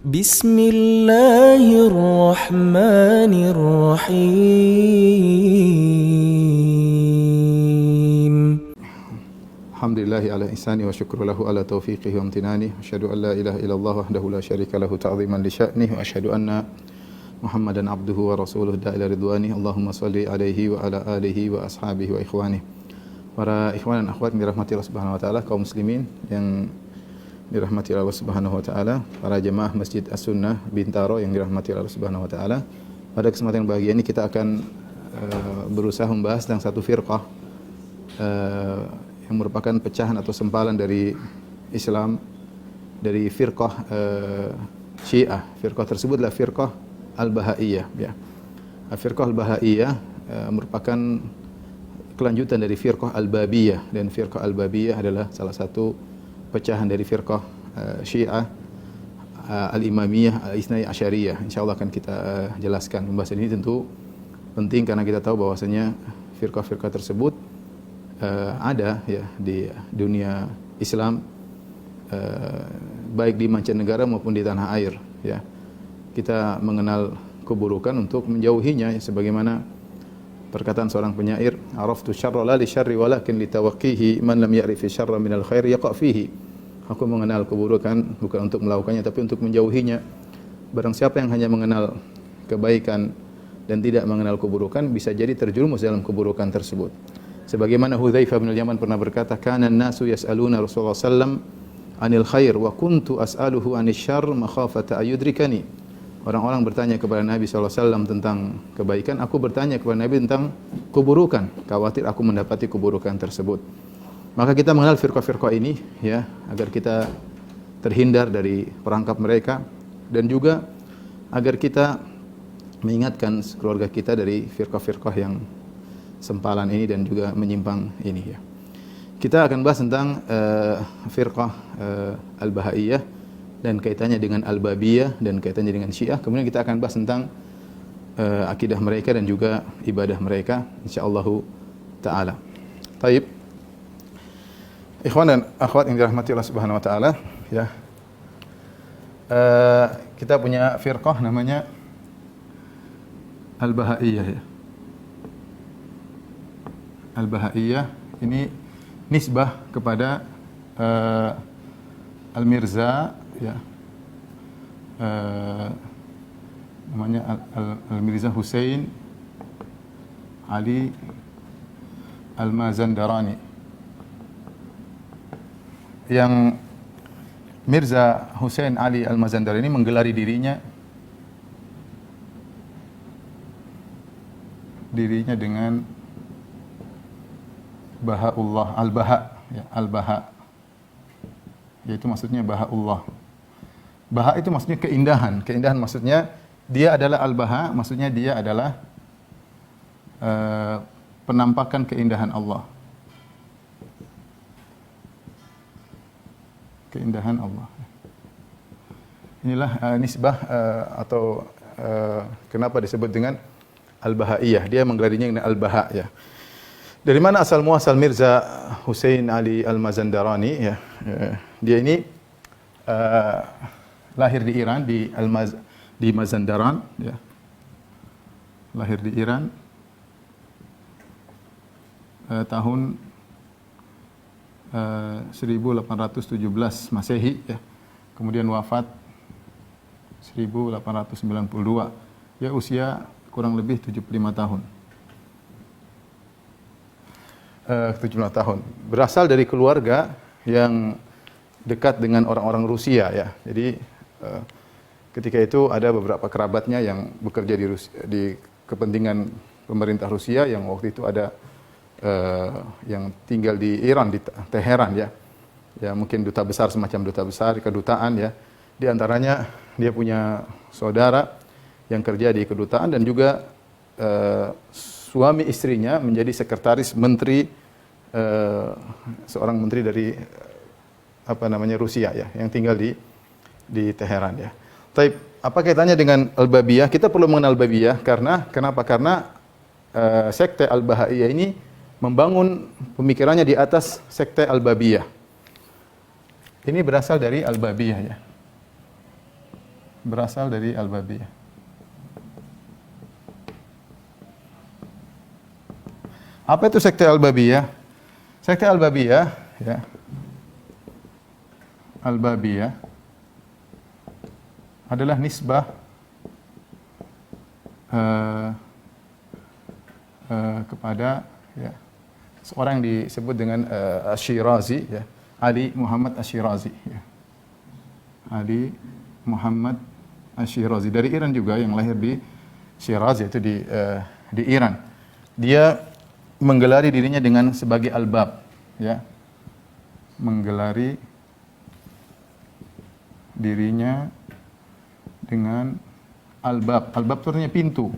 بسم الله الرحمن الرحيم الحمد لله على إحسانه وشكر له على توفيقه وامتنانه أشهد أن لا إله إلا الله وحده لا شريك له تعظيما لشأنه وأشهد أن محمدا عبده ورسوله داعي إلى رضوانه اللهم صل عليه وعلى آله وأصحابه وإخوانه. Para ikhwan dan akhwat yang dirahmati Allah Subhanahu wa taala, kaum muslimin yang dirahmati Allah Subhanahu wa taala, para jemaah Masjid As-Sunnah Bintaro yang dirahmati Allah Subhanahu wa taala. Pada kesempatan yang bahagia ini kita akan berusaha membahas tentang satu firqah yang merupakan pecahan atau sempalan dari Islam, dari firqah Syiah. Firqah tersebut adalah firqah Al-Bahaiyah, ya. Firqah Al-Bahaiyah merupakan kelanjutan dari firqah Al-Babiyah, dan firqah Al-Babiyah adalah salah satu pecahan dari firqah Syiah Al-Imamiyah Al-Isnai Asyariyah. Insyaallah akan kita jelaskan. Pembahasan ini tentu penting karena kita tahu bahwasanya firqah-firqah tersebut ada ya di dunia Islam, baik di mancanegara maupun di tanah air, ya. Kita mengenal keburukan untuk menjauhinya, ya, sebagaimana perkataan seorang penyair, araftu syarra la li syarri walakin li tawaqqihi man lam ya'rifi syarra minal khair yaqa fihi. Aku mengenal keburukan bukan untuk melakukannya tapi untuk menjauhinya. Barang siapa yang hanya mengenal kebaikan dan tidak mengenal keburukan bisa jadi terjerumus dalam keburukan tersebut. Sebagaimana Hudzaifah bin Al-Yaman pernah berkata, kana an-nasu yas'aluna Rasulullah sallam anil khair wa kuntu as'aluhu anil syarr makhafata ayudrikani. Orang-orang bertanya kepada Nabi SAW tentang kebaikan, aku bertanya kepada Nabi tentang keburukan, khawatir aku mendapati keburukan tersebut. Maka kita mengenal firqah-firqah ini, ya, agar kita terhindar dari perangkap mereka, dan juga agar kita mengingatkan keluarga kita dari firqah-firqah yang sempalan ini dan juga menyimpang ini, ya. Kita akan bahas tentang firqah Al-Bahaiyah dan kaitannya dengan Al-Babiyah dan kaitannya dengan Syiah. Kemudian kita akan bahas tentang akidah mereka dan juga ibadah mereka insyaallah taala. Baik. Ikhwan dan akhwat yang dirahmati Allah Subhanahu wa taala, ya. Kita punya firqah namanya Al-Bahaiyah, ya. Al-Bahaiyah ini nisbah kepada Al-Mirza, ya, namanya Al-Mirza Hussein Ali Al-Mazandarani. Yang Mirza Hussein Ali Al-Mazandarani menggelari dirinya dengan Bahaullah, Al-Baha, ya, Al-Baha, yaitu maksudnya Bahaullah. Baha itu maksudnya keindahan. Keindahan maksudnya dia adalah Al-Baha, maksudnya dia adalah penampakan keindahan Allah. Keindahan Allah. Inilah nisbah atau kenapa disebut dengan Al-Bahaiyah. Dia menggelarinya dengan Al-Baha, ya. Dari mana asal muasal Mirza Hussein Ali Al-Mazandarani, ya. Dia ini lahir di Iran, di Mazandaran, ya. Lahir di Iran tahun 1817 Masehi, ya. Kemudian wafat 1892. Ya, usia kurang lebih 75 tahun. 75 tahun. Berasal dari keluarga yang dekat dengan orang-orang Rusia, ya. Jadi ketika itu ada beberapa kerabatnya yang bekerja di Rusia, di kepentingan pemerintah Rusia, yang waktu itu ada yang tinggal di Iran, di Teheran, ya. Ya, mungkin duta besar, semacam duta besar, kedutaan, ya. Di antaranya dia punya saudara yang kerja di kedutaan dan juga suami istrinya menjadi sekretaris menteri, seorang menteri dari Rusia, ya, yang tinggal di Teheran, ya. Taib, apa kaitannya dengan Al-Babiyah? Kita perlu mengenal Al-Babiyah kenapa? Karena sekte Al-Bahaiyah ini membangun pemikirannya di atas sekte Al-Babiyah. Ini berasal dari Al-Babiyah, ya. berasal dari Al-Babiyah. Apa itu sekte Al-Babiyah? Sekte Al-Babiyah, ya. Al-Babiyah adalah nisbah kepada, ya, seorang yang disebut dengan Asy-Syirazi, ya. Ali Muhammad Asy-Syirazi, ya. Ali Muhammad Asy-Syirazi dari Iran juga, yang lahir di Syiraz, yaitu di Iran. Dia menggelari dirinya dengan sebagai Al-Bab, ya. Menggelari dirinya dengan Al-Bab. Al-Bab itu artinya pintu.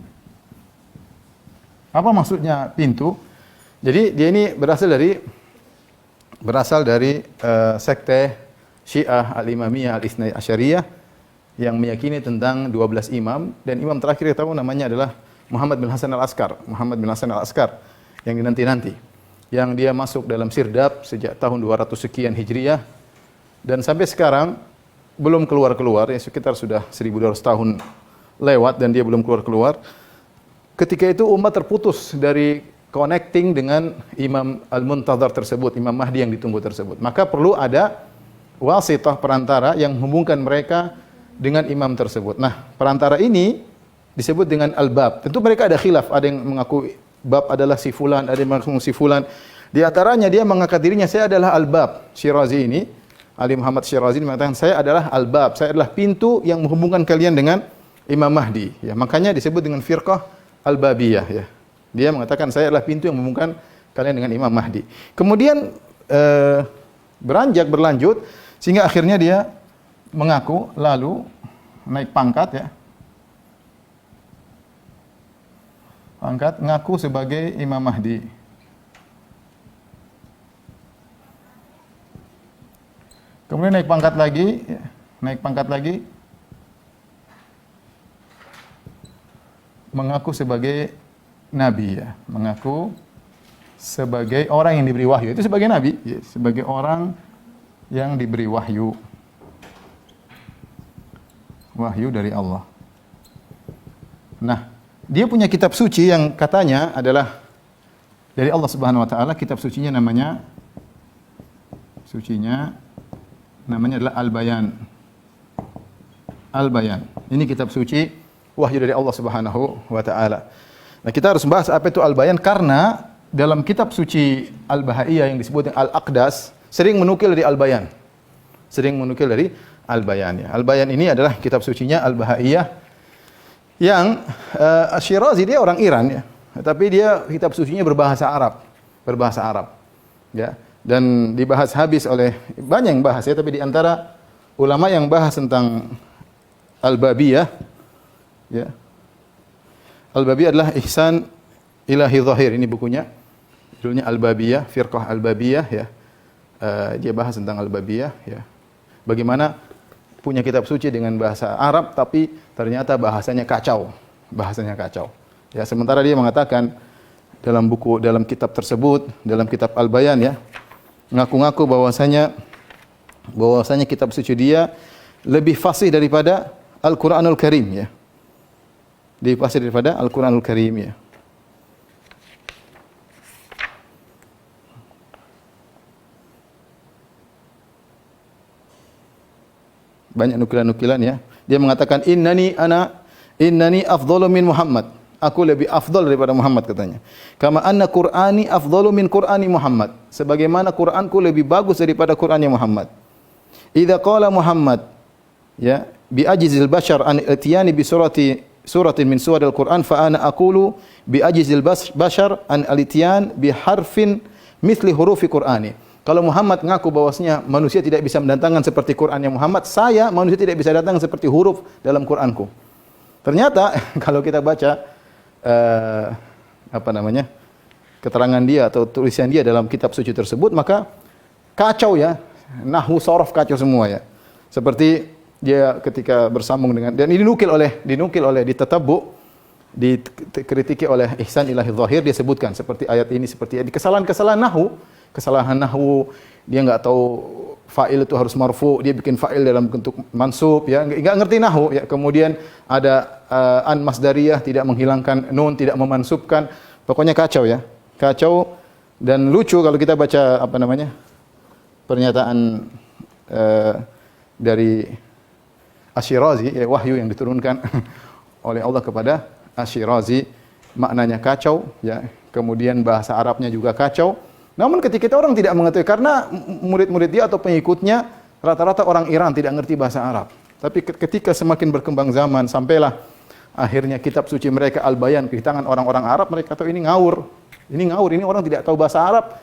Apa maksudnya pintu? Jadi dia ini berasal dari sekte Syiah Al-Imamiyah Al-Itsnai Asyariyah yang meyakini tentang 12 imam, dan imam terakhir kita tahu namanya adalah Muhammad bin Hasan Al-Askar. Muhammad bin Hasan Al-Askar yang dinanti-nanti, yang dia masuk dalam Sirdab sejak tahun 200 sekian Hijriah dan sampai sekarang belum keluar-keluar, ya, sekitar sudah 1200 tahun lewat dan dia belum keluar-keluar. Ketika itu umat terputus dari connecting dengan Imam Al-Muntadhar tersebut, Imam Mahdi yang ditunggu tersebut. Maka perlu ada wasithah, perantara yang menghubungkan mereka dengan imam tersebut. Nah, perantara ini disebut dengan Al-Bab. Tentu mereka ada khilaf, ada yang mengaku Bab adalah si fulan, ada yang mengaku si fulan. Di antaranya dia mengangkat dirinya, saya adalah Al-Bab. Syirazi ini, Ali Muhammad Syirazi mengatakan, saya adalah Al-Bab, saya adalah pintu yang menghubungkan kalian dengan Imam Mahdi. Ya, makanya disebut dengan firqah Al-Babiyah, ya. Dia mengatakan saya adalah pintu yang menghubungkan kalian dengan Imam Mahdi. Kemudian berlanjut sehingga akhirnya dia mengaku, lalu naik pangkat, ya. Pangkat ngaku sebagai Imam Mahdi. Kemudian naik pangkat lagi, ya. Naik pangkat lagi, mengaku sebagai nabi, ya. Mengaku sebagai orang yang diberi wahyu. Itu sebagai nabi, ya. Sebagai orang yang diberi wahyu. Wahyu dari Allah. Nah, dia punya kitab suci yang katanya adalah dari Allah Subhanahu wa taala. Kitab sucinya namanya adalah Al-Bayan. Al-Bayan. Ini kitab suci wahyu dari Allah Subhanahu wa taala. Nah, kita harus bahas apa itu Al-Bayan karena dalam kitab suci Al-Bahaiyah yang disebut Al-Aqdas sering menukil dari Al-Bayan. Sering menukil dari Al-Bayan, ya. Al-Bayan ini adalah kitab sucinya Al-Bahaiyah yang Asy-Syirazi dia orang Iran, ya. Tapi dia kitab sucinya berbahasa Arab. Ya. Dan dibahas habis oleh banyak yang bahas, ya, tapi di antara ulama yang bahas tentang Al-Babiyah, ya. Al-Babiyah adalah Ihsan Ilahi Zahir, ini bukunya. Judulnya Al-Babiyah, Firqah Al-Babiyah, ya. Dia bahas tentang Al-Babiyah, ya. Bagaimana punya kitab suci dengan bahasa Arab tapi ternyata bahasanya kacau. Ya, sementara dia mengatakan dalam kitab tersebut, dalam kitab Al-Bayan, ya, ngaku-ngaku bahwasanya kitab suci dia lebih fasih daripada Al-Qur'anul Karim, ya. Lebih fasih daripada Al-Qur'anul Karim, ya. Banyak nukilan-nukilan, ya. Dia mengatakan innani afdhalu min Muhammad. Aku lebih afdal daripada Muhammad, katanya. Kama anna Qur'ani afdhalu min Qur'ani Muhammad. Sebagaimana Qur'anku lebih bagus daripada Qur'annya Muhammad. Idza qala Muhammad, ya, bi ajzil bashar an itiyani bi suratin min suwaril Qur'an fa ana aqulu bi ajzil bashar an al-itiyan bi harfin mithli hurufi Qur'ani. Kalau Muhammad ngaku bahwasanya manusia tidak bisa mendatangkan seperti Qur'annya Muhammad, saya manusia tidak bisa datang seperti huruf dalam Qur'anku. Ternyata kalau kita baca keterangan dia atau tulisan dia dalam kitab suci tersebut, maka kacau, ya. Nahwu sorof kacau semua, ya. Seperti dia ketika bersambung dengan, dan ini dinukil oleh ditatabbu, dikritiki oleh Ihsan Ilahi Zahir, dia sebutkan seperti ayat ini, seperti di kesalahan-kesalahan nahwu, dia enggak tahu fa'il itu harus marfu, dia bikin fa'il dalam bentuk mansub, ya, enggak ngerti nahwu, ya. Kemudian ada an masdariyah, tidak menghilangkan nun, tidak memansubkan. Pokoknya kacau, ya. Kacau dan lucu kalau kita baca apa namanya? Pernyataan dari Asy-Syirazi, ya, wahyu yang diturunkan oleh Allah kepada Asy-Syirazi, maknanya kacau, ya. Kemudian bahasa Arabnya juga kacau. Namun ketika orang tidak mengetahui, karena murid-murid dia atau pengikutnya rata-rata orang Iran tidak ngerti bahasa Arab. Tapi ketika semakin berkembang zaman, sampailah akhirnya kitab suci mereka Al-Bayan di tangan orang-orang Arab, mereka tahu ini ngawur. Ini ngawur, ini orang tidak tahu bahasa Arab.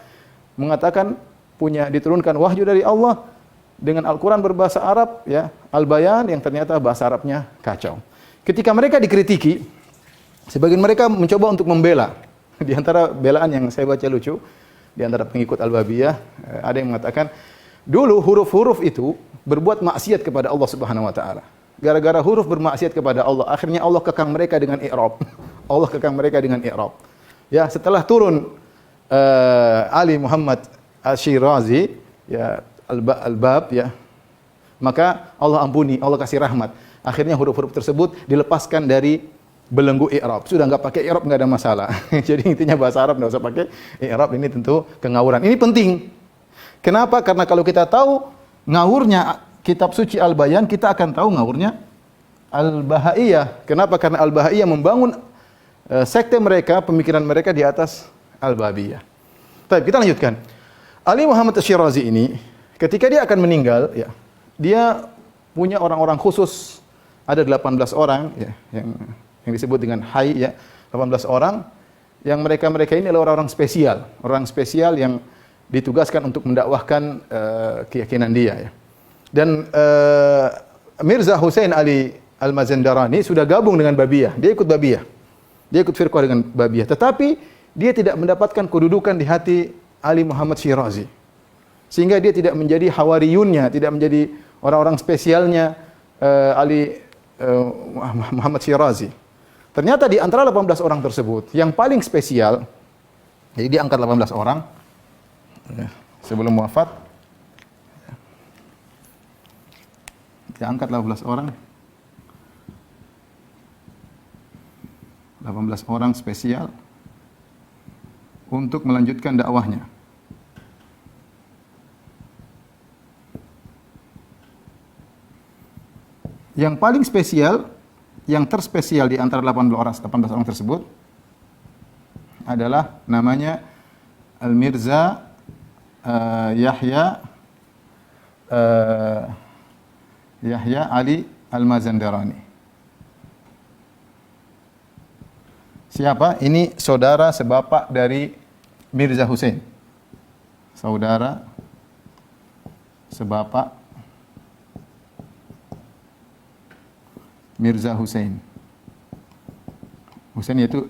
Mengatakan punya diturunkan wahyu dari Allah dengan Al-Quran berbahasa Arab, ya, Al-Bayan, yang ternyata bahasa Arabnya kacau. Ketika mereka dikritiki, sebagian mereka mencoba untuk membela. Di antara belaan yang saya baca lucu, di antara pengikut Al-Babiyah, ada yang mengatakan, dulu huruf-huruf itu berbuat maksiat kepada Allah Subhanahu wa taala. Gara-gara huruf bermaksiat kepada Allah, akhirnya Allah kekang mereka dengan i'rab. Allah kekang mereka dengan i'rab. Ya, setelah turun Ali Muhammad Asy-Syirazi, ya, Al-Bab, ya, maka Allah ampuni, Allah kasih rahmat. Akhirnya huruf-huruf tersebut dilepaskan dari belenggu i'rab. Sudah enggak pakai i'rab, enggak ada masalah. Jadi intinya bahasa Arab enggak usah pakai i'rab, ini tentu kengawuran. Ini penting. Kenapa? Karena kalau kita tahu ngawurnya kitab suci Al-Bayan, kita akan tahu ngawurnya Al-Bahaiyah. Kenapa? Karena Al-Bahaiyah membangun sekte mereka, pemikiran mereka di atas Al-Babiyah. Baik, kita lanjutkan. Ali Muhammad Asy-Syirazi ini ketika dia akan meninggal, ya, dia punya orang-orang khusus, ada 18 orang, ya, yang disebut dengan Hai, ya, 18 orang yang mereka ini adalah orang spesial yang ditugaskan untuk mendakwahkan keyakinan dia, ya. Dan Mirza Hussein Ali Al-Mazandarani sudah gabung dengan Babiyah, dia ikut Babiyah, dia ikut firqah dengan Babiyah, tetapi dia tidak mendapatkan kedudukan di hati Ali Muhammad Syirazi, sehingga dia tidak menjadi hawariyunnya, tidak menjadi orang-orang spesialnya Ali Muhammad Syirazi. Ternyata di antara 18 orang tersebut, yang paling spesial, jadi dia angkat 18 orang, ya, sebelum wafat, dia angkat 18 orang, 18 orang spesial, untuk melanjutkan dakwahnya. Yang paling spesial, yang terspesial di antara 18 orang tersebut adalah namanya Al-Mirza Yahya Ali Al-Mazandarani. Siapa? Ini saudara sebapak dari Mirza Hussein. Saudara sebapak Mirza Hussein. Hussein yaitu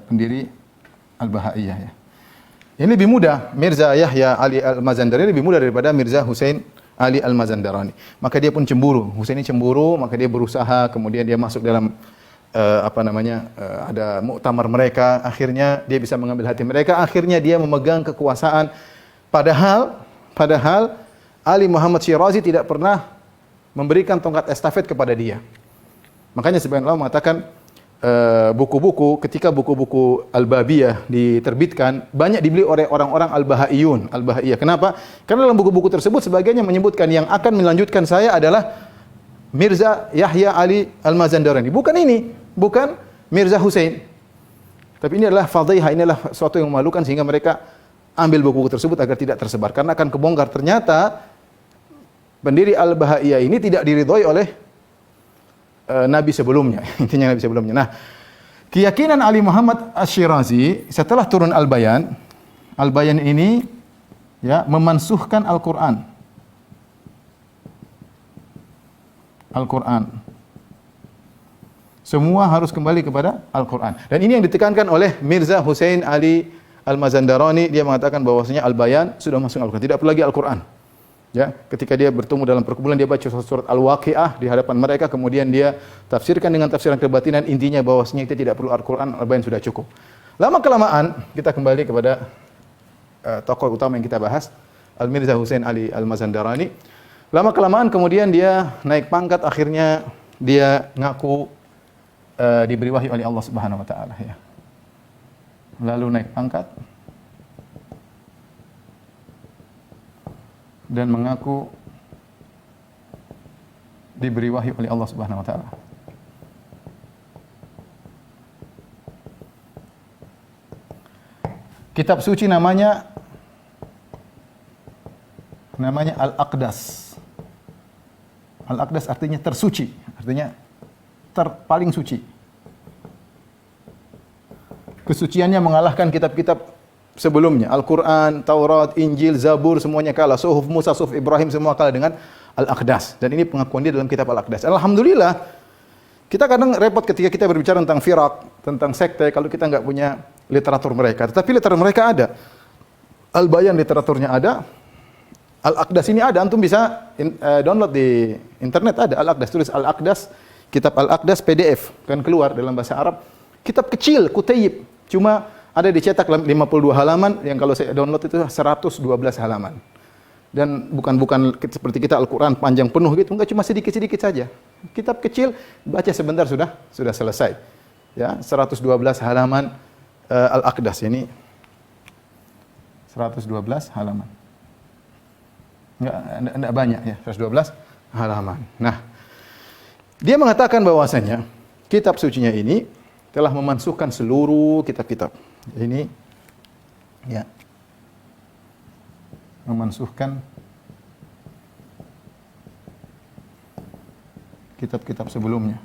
pendiri Al-Bahaiyah, ya. Ini lebih mudah, Mirza Yahya Ali Al-Mazandarani lebih mudah daripada Mirza Hussein Ali Al-Mazandarani. Maka dia pun cemburu. Hussein ini cemburu, maka dia berusaha, kemudian dia masuk dalam ada muktamar mereka, akhirnya dia bisa mengambil hati mereka, akhirnya dia memegang kekuasaan. Padahal Ali Muhammad Syirazi tidak pernah memberikan tongkat estafet kepada dia. Makanya sebagian ulama mengatakan buku-buku, ketika buku-buku Al-Babiyah diterbitkan, banyak dibeli oleh orang-orang Al-Bahaiyun, Al-Bahaiyah. Kenapa? Karena dalam buku-buku tersebut sebagiannya menyebutkan yang akan melanjutkan saya adalah Mirza Yahya Ali Al-Mazandarani. Bukan ini, bukan Mirza Hussein. Tapi ini adalah fadhihah, ini adalah sesuatu yang memalukan sehingga mereka ambil buku-buku tersebut agar tidak tersebar. Karena akan kebongkar ternyata pendiri Al-Bahaiyah ini tidak diridhoi oleh Nabi sebelumnya, intinya Nabi sebelumnya. Nah, keyakinan Ali Muhammad Asy-Syirazi setelah turun Al-Bayan ini, ya, memansuhkan Al-Quran. Semua harus kembali kepada Al-Quran. Dan ini yang ditekankan oleh Mirza Hussein Ali Al-Mazandarani. Dia mengatakan bahwasanya Al-Bayan sudah masuk Al-Quran, tidak perlu lagi Al-Quran. Ya, ketika dia bertemu dalam perkumpulan, dia baca surat Al-Waqiah di hadapan mereka, kemudian dia tafsirkan dengan tafsiran kebatinan, intinya bahwasanya kita tidak perlu Al-Quran, Al-Bayan sudah cukup. Lama kelamaan kita kembali kepada tokoh utama yang kita bahas, Al-Mirza Hussein Ali Al-Mazandarani. Lama-kelamaan kemudian dia naik pangkat, akhirnya dia ngaku diberi wahyu oleh Allah Subhanahu wa taala ya. Lalu naik pangkat dan mengaku diberi wahyu oleh Allah Subhanahu wa taala. Kitab suci namanya Al-Aqdas. Al-Aqdas artinya tersuci, artinya paling suci. Kesuciannya mengalahkan kitab-kitab sebelumnya. Al-Quran, Taurat, Injil, Zabur, semuanya kalah. Suhuf Musa, Suhuf Ibrahim, semua kalah dengan Al-Aqdas. Dan ini pengakuan dia dalam kitab Al-Aqdas. Alhamdulillah, kita kadang repot ketika kita berbicara tentang firak, tentang sekte, kalau kita nggak punya literatur mereka. Tetapi literatur mereka ada. Al-Bayan literaturnya ada. Al-Aqdas ini ada, antum bisa download di internet, ada Al-Aqdas, tulis Al-Aqdas, kitab Al-Aqdas PDF, kan keluar dalam bahasa Arab. Kitab kecil, kutayib, cuma ada dicetak 52 halaman, yang kalau saya download itu 112 halaman. Dan bukan seperti kita Al-Quran panjang penuh gitu, enggak, cuma sedikit-sedikit saja. Kitab kecil, baca sebentar sudah selesai. Ya, 112 halaman Al-Aqdas ini 112 halaman. Enggak banyak ya, 112 halaman. Nah, dia mengatakan bahwasanya kitab sucinya ini telah memansuhkan seluruh kitab-kitab. Ini ya, memansuhkan kitab-kitab sebelumnya.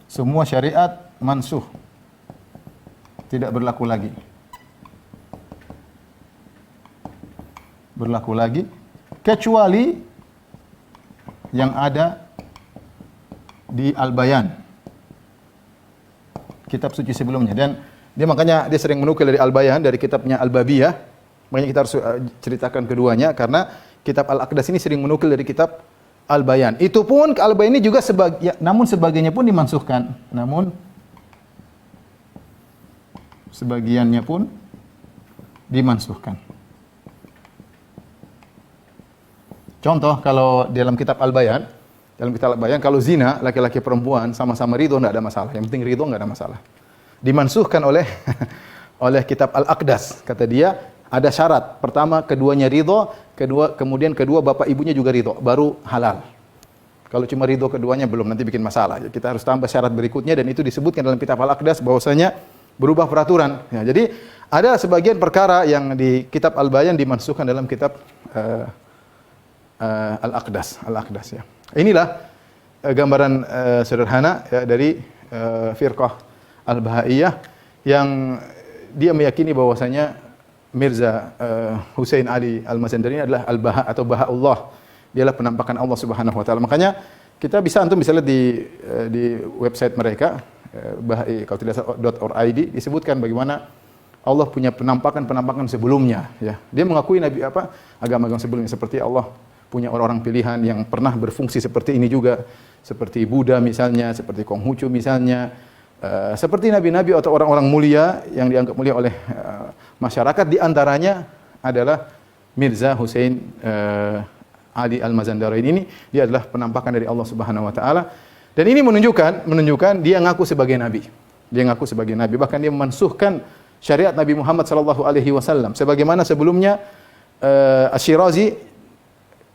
Semua syariat mansuh, tidak berlaku lagi. Kecuali yang ada di Al-Bayan, kitab suci sebelumnya. Dan makanya dia sering menukil dari Al-Bayan, dari kitabnya Al-Babiyah. Makanya kita harus ceritakan keduanya, karena kitab Al-Aqdas ini sering menukil dari kitab Al-Bayan. Itu pun Al-Bayan ini juga namun sebagiannya pun dimansuhkan. Namun sebagiannya pun dimansuhkan. Contoh, kalau dalam kitab Al-Bayan, kalau zina laki-laki perempuan sama-sama ridho enggak ada masalah. Yang penting ridho enggak ada masalah. Dimansuhkan oleh kitab Al-Aqdas. Kata dia ada syarat. Pertama, keduanya ridho, kemudian kedua bapak ibunya juga ridho, baru halal. Kalau cuma ridho keduanya belum, nanti bikin masalah. Kita harus tambah syarat berikutnya, dan itu disebutkan dalam kitab Al-Aqdas bahwasanya berubah peraturan. Ya, jadi ada sebagian perkara yang di kitab Al-Bayan dimansuhkan dalam kitab Al-Aqdas ya. Inilah gambaran sederhana ya, dari firqah Al-Bahaiyah yang dia meyakini bahwasanya Mirza Hussein Ali Al-Mazandarani adalah Al-Baha atau Bahaullah. Dialah penampakan Allah Subhanahu wa taala. Makanya antum bisa lihat di website mereka bahai kalau tidak salah .org disebutkan bagaimana Allah punya penampakan sebelumnya ya. Dia mengakui agama-agama sebelumnya, seperti Allah punya orang-orang pilihan yang pernah berfungsi seperti ini juga, seperti Buddha misalnya, seperti Konghucu misalnya, seperti nabi-nabi atau orang-orang mulia yang dianggap mulia oleh masyarakat. Di antaranya adalah Mirza Hussein Ali Al-Mazandarani. Ini dia adalah penampakan dari Allah Subhanahu wa taala, dan ini menunjukkan dia ngaku sebagai nabi. Bahkan dia memansuhkan syariat Nabi Muhammad sallallahu alaihi wasallam, sebagaimana sebelumnya Asy-Syirazi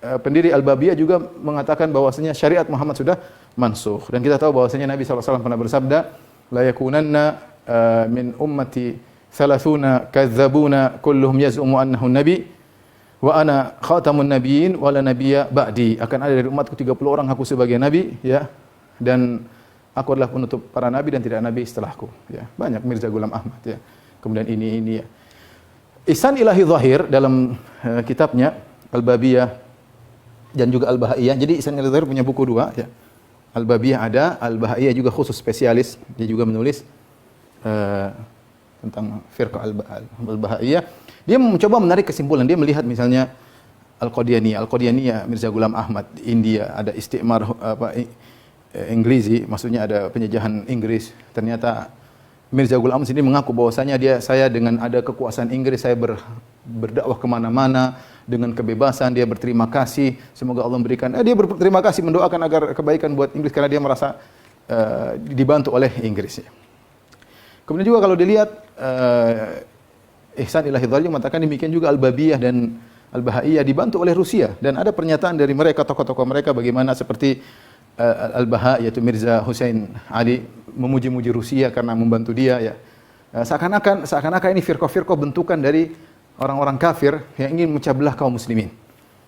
pendiri Al-Babiyah juga mengatakan bahwasanya syariat Muhammad sudah mansuh. Dan kita tahu bahwasanya Nabi SAW pernah bersabda, la yakunanna min ummati 30 kadzabuna kulluhum yaz'umu annahu nabi wa ana khatamun nabiyyin wa la nabiyya ba'di. Akan ada dari umatku 30 orang aku sebagai nabi ya, dan aku adalah penutup para nabi dan tidak nabi setelahku ya. Banyak Mirza Ghulam Ahmad ya. Kemudian ini ya. Ihsan Ilahi Zahir dalam kitabnya Al-Babiyah dan juga Al-Bahaiyah. Jadi Ihsan Ilahi Zahir punya buku dua ya. Al-Babiyah ada, Al-Bahaiyah juga khusus spesialis. Dia juga menulis tentang firqah Al-Bahaiyah. Dia mencoba menarik kesimpulan. Dia melihat misalnya Al-Qadianiyah Mirza Ghulam Ahmad di India, ada istimar Inggrizi, maksudnya ada penjajahan Inggris. Ternyata Mirza Ghulam Ahmad sendiri mengaku bahwasanya saya dengan ada kekuasaan Inggris saya berdakwah kemana-mana dengan kebebasan. Dia berterima kasih, semoga Allah memberikan. Dia berterima kasih, mendoakan agar kebaikan buat Inggris karena dia merasa dibantu oleh Inggris. Kemudian juga kalau dilihat Ihsan Ilahi Dhahir mengatakan demikian juga Al-Babiyah dan Al-Bahaiyah dibantu oleh Rusia, dan ada pernyataan dari mereka, tokoh-tokoh mereka, bagaimana seperti Al-Baha yaitu Mirza Hussein Ali memuji-muji Rusia karena membantu dia, ya. Seakan-akan ini firqah-firqah bentukan dari orang-orang kafir yang ingin memecah belah kaum muslimin.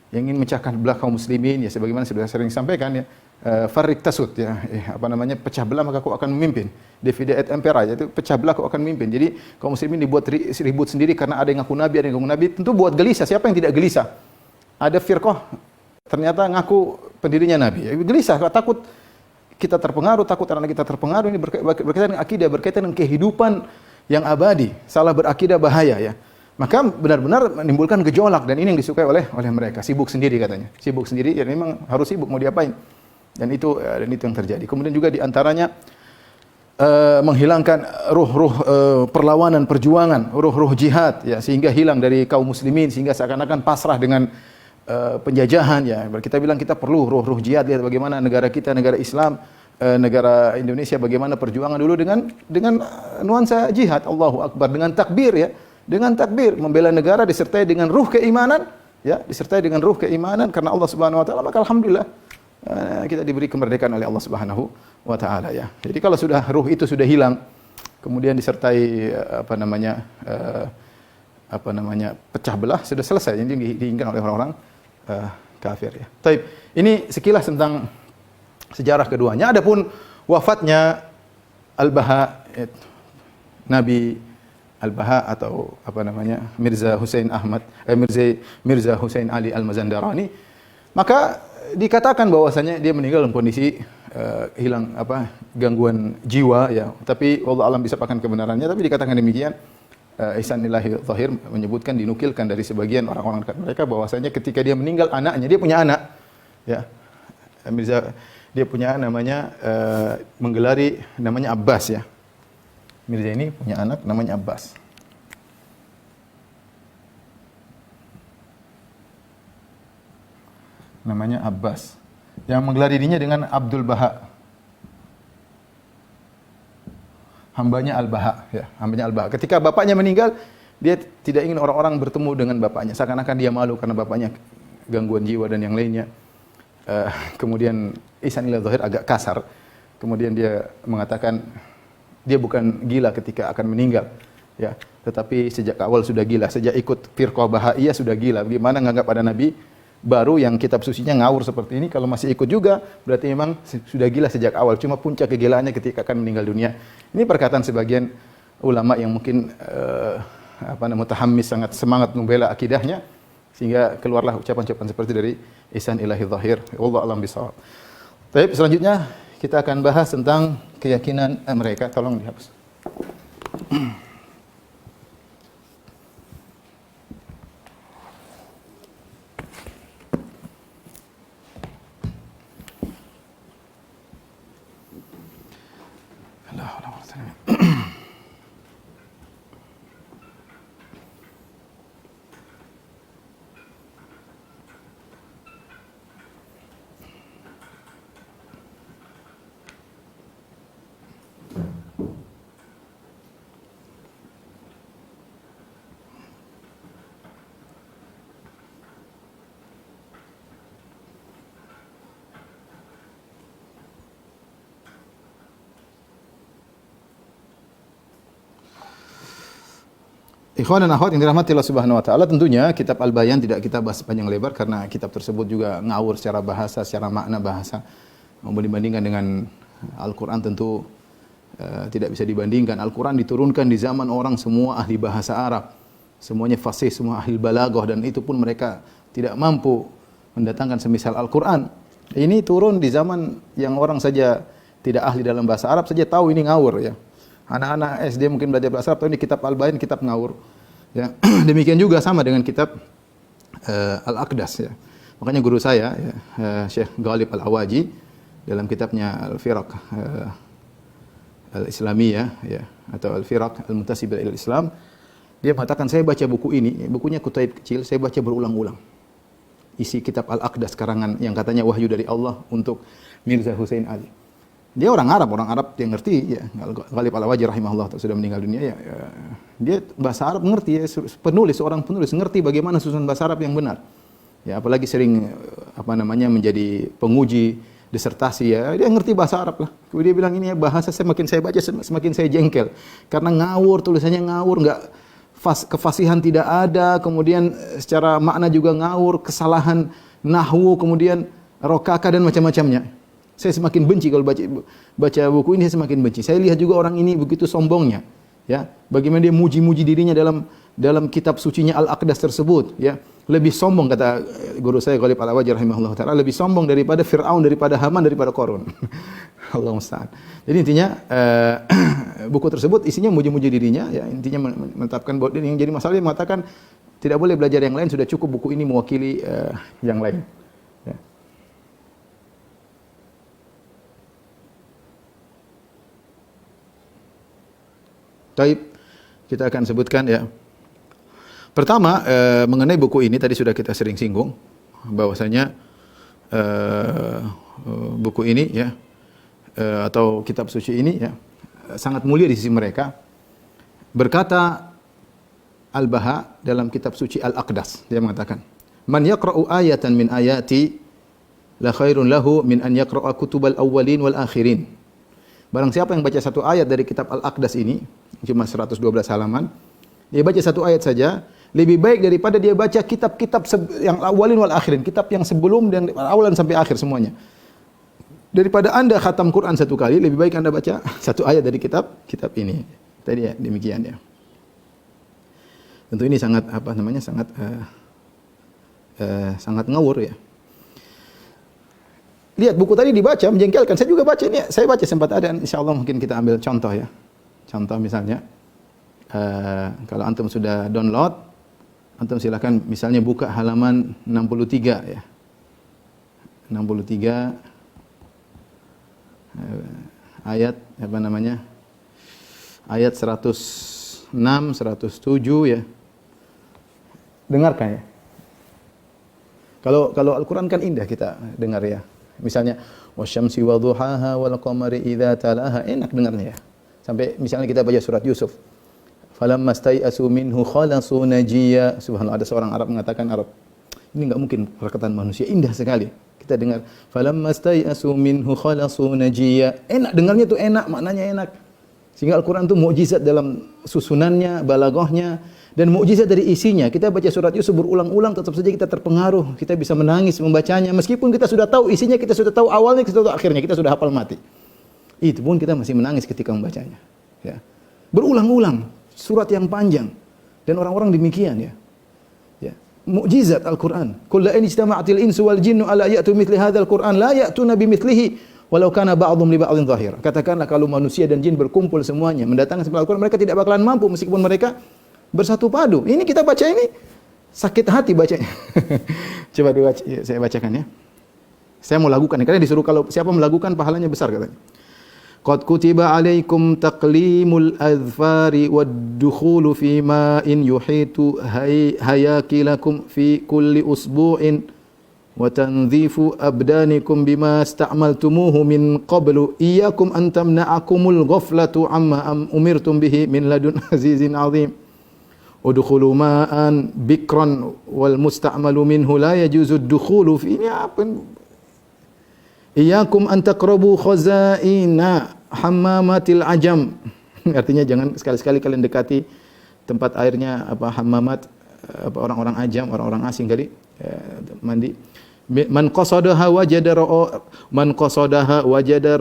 Yang ingin memecahkan belah kaum muslimin, ya sebagaimana sudah sering sampaikan, ya. Farrik tasud, ya, pecah belah maka kau akan memimpin. Divide et impera, yaitu pecah belah kau akan memimpin. Jadi kaum muslimin dibuat ribut sendiri karena ada yang ngaku nabi, ada yang ngaku nabi. Tentu buat gelisah. Siapa yang tidak gelisah? Ada firqah ternyata ngaku pendirinya nabi. Gelisah, takut kita terpengaruh, takut anak kita terpengaruh. Ini berkaitan dengan akidah, berkaitan dengan kehidupan yang abadi. Salah berakidah bahaya, ya. Maka benar-benar menimbulkan gejolak, dan ini yang disukai oleh mereka. Sibuk sendiri katanya. Sibuk sendiri, ya memang harus sibuk, mau diapain? Dan itu yang terjadi. Kemudian juga diantaranya menghilangkan ruh-ruh perlawanan, perjuangan, ruh-ruh jihad, ya, sehingga hilang dari kaum muslimin, sehingga seakan-akan pasrah dengan penjajahan, ya. Kita bilang kita perlu ruh-ruh jihad. Lihat bagaimana negara kita, negara Islam, negara Indonesia, bagaimana perjuangan dulu dengan nuansa jihad, Allahu Akbar, dengan takbir, ya. Dengan takbir membela negara disertai dengan ruh keimanan, ya, disertai dengan ruh keimanan karena Allah Subhanahu wa taala, maka alhamdulillah kita diberi kemerdekaan oleh Allah Subhanahu wa taala, ya. Jadi kalau sudah ruh itu sudah hilang, kemudian disertai pecah belah, sudah selesai. Ini diinginkan oleh orang-orang kafir, ya. Taib. Ini sekilas tentang sejarah keduanya. Adapun wafatnya Al-Baha, Nabi Al-Baha atau Mirza Hussein Mirza Hussein Ali Al-Mazandarani, maka dikatakan bahwasanya dia meninggal dalam kondisi hilang gangguan jiwa, ya. Tapi wallahu alam disampaikan kebenarannya, tapi dikatakan demikian. Ihsan Ilahi Dhahir menyebutkan, dinukilkan dari sebagian orang-orang dekat mereka bahwasanya ketika dia meninggal, anaknya, dia punya anak, ya. Dia punya namanya menggelari namanya Abbas, ya. Mirza ini punya anak namanya Abbas. Namanya Abbas. Yang menggelari dirinya dengan Abdul Baha. Hambanya Al-Baha, ya, hambanya Al-Baha. Ketika bapaknya meninggal, dia tidak ingin orang-orang bertemu dengan bapaknya. Seakan-akan dia malu karena bapaknya gangguan jiwa dan yang lainnya. Kemudian Ihsan Ilahi Dhahir agak kasar. Kemudian dia mengatakan dia bukan gila ketika akan meninggal, ya, tetapi sejak awal sudah gila, sejak ikut firqah Bahaiyah sudah gila. Bagaimana menganggap ada nabi baru yang kitab sucinya ngawur seperti ini, kalau masih ikut juga berarti memang sudah gila sejak awal. Cuma puncak kegilaannya ketika akan meninggal dunia. Ini perkataan sebagian ulama yang mungkin mutahammis, sangat semangat membela akidahnya, sehingga keluarlah ucapan-ucapan seperti dari Ihsan Ilahi Dhahir. Wallahu a'lam bishawab. Baik, selanjutnya kita akan bahas tentang keyakinan mereka. Tolong dihapus. Ikhwan dan akhwat yang dirahmati Allah Subhanahu wa taala, tentunya kitab Al-Bayan tidak kita bahas panjang lebar karena kitab tersebut juga ngawur secara bahasa, secara makna bahasa. Mau dibandingkan dengan Al-Qur'an tentu tidak bisa dibandingkan. Al-Qur'an diturunkan di zaman orang semua ahli bahasa Arab. Semuanya fasih, semua ahli balaghah, dan itu pun mereka tidak mampu mendatangkan semisal Al-Qur'an. Ini turun di zaman yang orang saja tidak ahli dalam bahasa Arab saja tahu ini ngawur, ya. Anak-anak SD mungkin belajar bahasa Arab, tahu ini kitab Al-Bayan, kitab ngawur, ya. Demikian juga sama dengan kitab Al-Aqdas, ya. Makanya guru saya, ya, Syekh Ghalib Al-Awaji dalam kitabnya Al-Firaq al-Islamiyah ya atau al-Firaq al-Muntasibah ila Islam, dia mengatakan saya baca buku ini, bukunya kutaib kecil, saya baca berulang-ulang. Isi kitab Al-Aqdas karangan yang katanya wahyu dari Allah untuk Mirza Hussein Ali. Dia orang Arab dia ngerti ya. Ghalib Al-Awaji rahimahullah sudah meninggal dunia ya. Dia bahasa Arab ngerti ya, seorang penulis ngerti bagaimana susunan bahasa Arab yang benar. Ya, apalagi sering menjadi penguji disertasi ya, dia ngerti bahasa Arab lah. Kemudian dia bilang ini ya bahasa semakin saya baca semakin saya jengkel karena ngawur, tulisannya ngawur, enggak kefasihan tidak ada, kemudian secara makna juga ngawur, kesalahan nahwu, kemudian rokaka dan macam-macamnya. Saya semakin benci kalau baca buku ini, saya semakin benci. Saya lihat juga orang ini begitu sombongnya, ya. Bagaimana dia muji-muji dirinya dalam kitab sucinya Al-Aqdas tersebut, ya. Lebih sombong kata guru saya Ghalib Al-Awaji rahimahullah taala, lebih sombong daripada Firaun, daripada Haman, daripada Qarun. Allah musta'an. Jadi intinya buku tersebut isinya muji-muji dirinya ya, intinya menetapkan bahwa yang jadi masalah dia mengatakan tidak boleh belajar yang lain, sudah cukup buku ini mewakili yang lain. Ya. Taib, kita akan sebutkan ya. Pertama, mengenai buku ini tadi sudah kita sering singgung bahwasanya buku ini ya atau kitab suci ini ya sangat mulia di sisi mereka. Berkata Al-Baha dalam kitab suci Al-Aqdas, dia mengatakan, "Man yaqra'u ayatan min ayati la khairun lahu min an yaqra'a kutubal awwalin wal akhirin." Barang siapa yang baca satu ayat dari kitab Al-Aqdas ini, cuma 112 halaman, dia baca satu ayat saja, lebih baik daripada dia baca kitab-kitab yang awalin wal akhirin, kitab yang sebelum dan awalan sampai akhir semuanya. Daripada Anda khatam Quran satu kali, lebih baik Anda baca satu ayat dari kitab ini. Tadi ya, demikian ya. Tentu ini sangat sangat ngawur ya. Lihat buku tadi dibaca menjengkelkan. Saya juga baca ini, saya baca sempat ada, insyaallah mungkin kita ambil contoh ya. Contoh misalnya kalau antum sudah download, antum silakan misalnya buka halaman 63 ya. 63 ayat ayat 106, 107 ya. Dengarkan ya. Kalau Al-Qur'an kan indah kita dengar ya. Misalnya wasyamsi wadhuhaha wal qamari idza talaha, enak dengarnya ya. Sampai misalnya kita baca surat Yusuf. Falamma stai'asu minhu khalasu najiyya. Subhanallah, ada seorang Arab mengatakan, ini enggak mungkin perkataan manusia, indah sekali. Kita dengar falamma stai'asu minhu khalasu najiyya. Enak dengarnya tuh, enak, maknanya enak. Sehingga Al-Qur'an itu mukjizat dalam susunannya, balaghahnya, dan mukjizat dari isinya. Kita baca surat Yusuf berulang-ulang, tetap saja kita terpengaruh. Kita bisa menangis membacanya, meskipun kita sudah tahu isinya, kita sudah tahu awalnya, kita sudah tahu akhirnya, kita sudah hafal mati. Itu pun kita masih menangis ketika membacanya. Ya. Berulang-ulang, surat yang panjang, dan orang-orang demikian ya. Ya. Mukjizat Al-Qur'an. Qul la in ijtama'atil insu wal jinnu ala ya'tu mithli hadzal Qur'an la ya'tuna bimithlihi walau kana ba'dhum li ba'dhin dhahira. Katakanlah kalau manusia dan jin berkumpul semuanya mendatangkan seperti Al-Qur'an, mereka tidak bakalan mampu meskipun mereka bersatu padu. Ini kita baca ini sakit hati bacanya. Coba dibaca, saya bacakan ya. Saya mau lakukan karena disuruh kalau siapa melakukan pahalanya besar katanya. Qad kutiba alaikum taqlimul adfari wad-dukhulu fi ma'in yuhitu hayakilakum fi kulli usbu'in wa tanzifu abdanikum bima ista'maltumuhu min qablu iyyakum an tamna'akumul ghaflatu amma umirtum bihi min ladun azizin azim. Udkhulu ma'an bikran wal musta'malu minhu la yajuzu ad-dukhulu fi, ini apa? Iyyakum an taqrabu khazaina hammamatil ajam. Artinya jangan sekali-sekali kalian dekati tempat airnya hammamat orang-orang ajam, orang-orang asing kali mandi. Man qasadaha wajada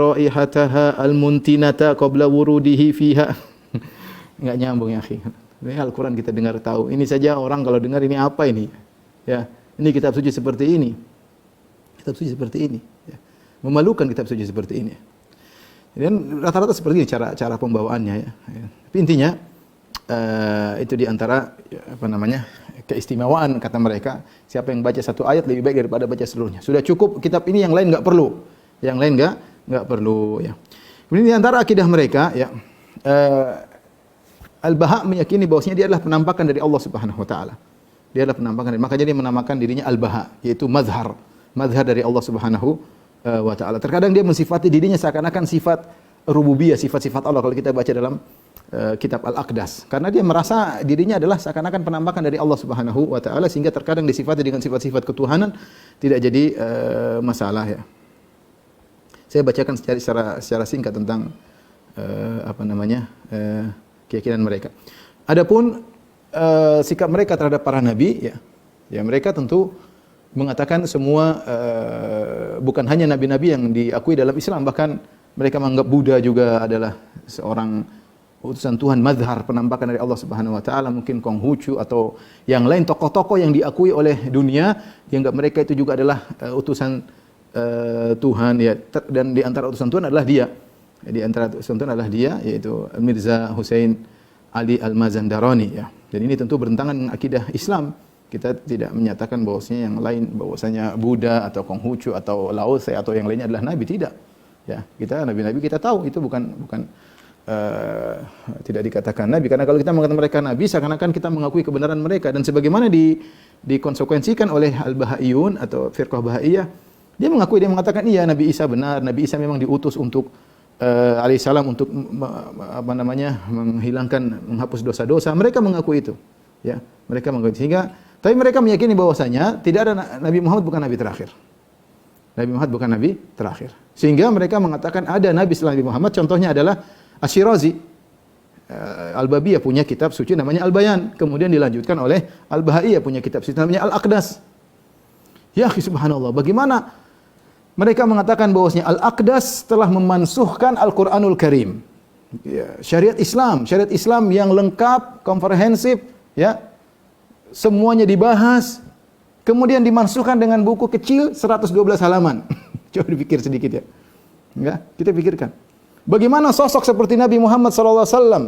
raihataha almuntinata qabla wurudihi fiha. Enggak nyambung ya, akhi. Ini Al-Qur'an kita dengar tahu. Ini saja orang kalau dengar ini apa ini? Ya, ini kitab suci seperti ini. Kitab suci seperti ini, ya. Memalukan kitab suci seperti ini. Dan rata-rata seperti ini cara pembawaannya ya. Tapi intinya itu di antara keistimewaan kata mereka, siapa yang baca satu ayat lebih baik daripada baca seluruhnya. Sudah cukup kitab ini, yang lain enggak perlu. Yang lain enggak perlu ya. Kemudian di antara akidah mereka ya Al-Baha meyakini bahwasanya dia adalah penampakan dari Allah Subhanahu wa taala. Dia adalah penampakan, makanya dia menamakan dirinya Al-Baha, yaitu mazhar dari Allah Subhanahu wa taala. Terkadang dia mensifati dirinya seakan-akan sifat rububiyah, sifat-sifat Allah kalau kita baca dalam kitab Al-Aqdas. Karena dia merasa dirinya adalah seakan-akan penampakan dari Allah Subhanahu wa taala sehingga terkadang disifati dengan sifat-sifat ketuhanan tidak jadi masalah ya. Saya bacakan secara singkat tentang keyakinan mereka. Adapun sikap mereka terhadap para nabi ya mereka tentu mengatakan semua bukan hanya nabi-nabi yang diakui dalam Islam, bahkan mereka menganggap Buddha juga adalah seorang utusan Tuhan, mazhar, penampakan dari Allah Subhanahu wa taala, mungkin Konghucu atau yang lain tokoh-tokoh yang diakui oleh dunia dianggap mereka itu juga adalah utusan Tuhan ya, dan di antara utusan Tuhan adalah dia. Di antara utusan Tuhan adalah dia, yaitu Mirza Hussein Ali Al-Mazandarani ya. Dan ini tentu bertentangan dengan akidah Islam. Kita tidak menyatakan bahwasanya yang lain, bahwasanya Buddha atau Konghucu atau Lao Tse atau yang lainnya adalah nabi, tidak. Ya, kita nabi-nabi kita tahu itu bukan tidak dikatakan nabi, karena kalau kita mengatakan mereka nabi seakan-akan kita mengakui kebenaran mereka, dan sebagaimana dikonsekuensikan oleh Al-Bahaiyun atau firqah Bahaiyah, dia mengatakan iya Nabi Isa benar, Nabi Isa memang diutus untuk alaihissalam untuk menghapus dosa-dosa. Mereka mengaku itu. Ya, mereka mengaku, sehingga tapi mereka meyakini bahwasanya tidak ada Nabi Muhammad bukan nabi terakhir. Nabi Muhammad bukan nabi terakhir. Sehingga mereka mengatakan ada nabi setelah Nabi Muhammad, contohnya adalah Asy-Syirazi. Al-Babiyah punya kitab suci namanya Al-Bayan, kemudian dilanjutkan oleh Al-Bahaiyah punya kitab suci namanya Al-Aqdas. Ya subhanallah, bagaimana mereka mengatakan bahwasanya Al-Aqdas telah memansuhkan Al-Qur'anul Karim. Ya, syariat Islam yang lengkap, komprehensif, ya. Semuanya dibahas, kemudian dimansuhkan dengan buku kecil 112 halaman. Coba dipikir sedikit ya. Enggak, kita pikirkan. Bagaimana sosok seperti Nabi Muhammad sallallahu alaihi wasallam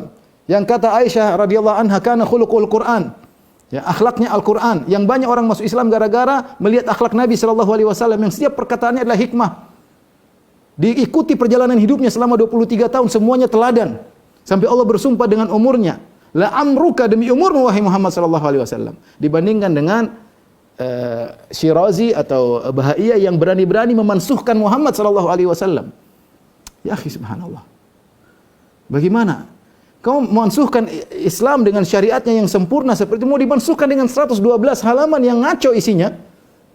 yang kata Aisyah radhiyallahu anha kana khuluqul Qur'an. Ya, akhlaknya Al-Qur'an, yang banyak orang masuk Islam gara-gara melihat akhlak Nabi sallallahu alaihi wasallam yang setiap perkataannya adalah hikmah. Diikuti perjalanan hidupnya selama 23 tahun semuanya teladan. Sampai Allah bersumpah dengan umurnya, la amruka, demi umurmu wahai Muhammad sallallahu alaihi wasallam. Dibandingkan dengan Syirazi atau Bahaiyah yang berani-berani memansuhkan Muhammad sallallahu alaihi wasallam. Ya akhi subhanallah. Bagaimana kau memansuhkan Islam dengan syariatnya yang sempurna seperti itu, mau dimansuhkan dengan 112 halaman yang ngaco isinya?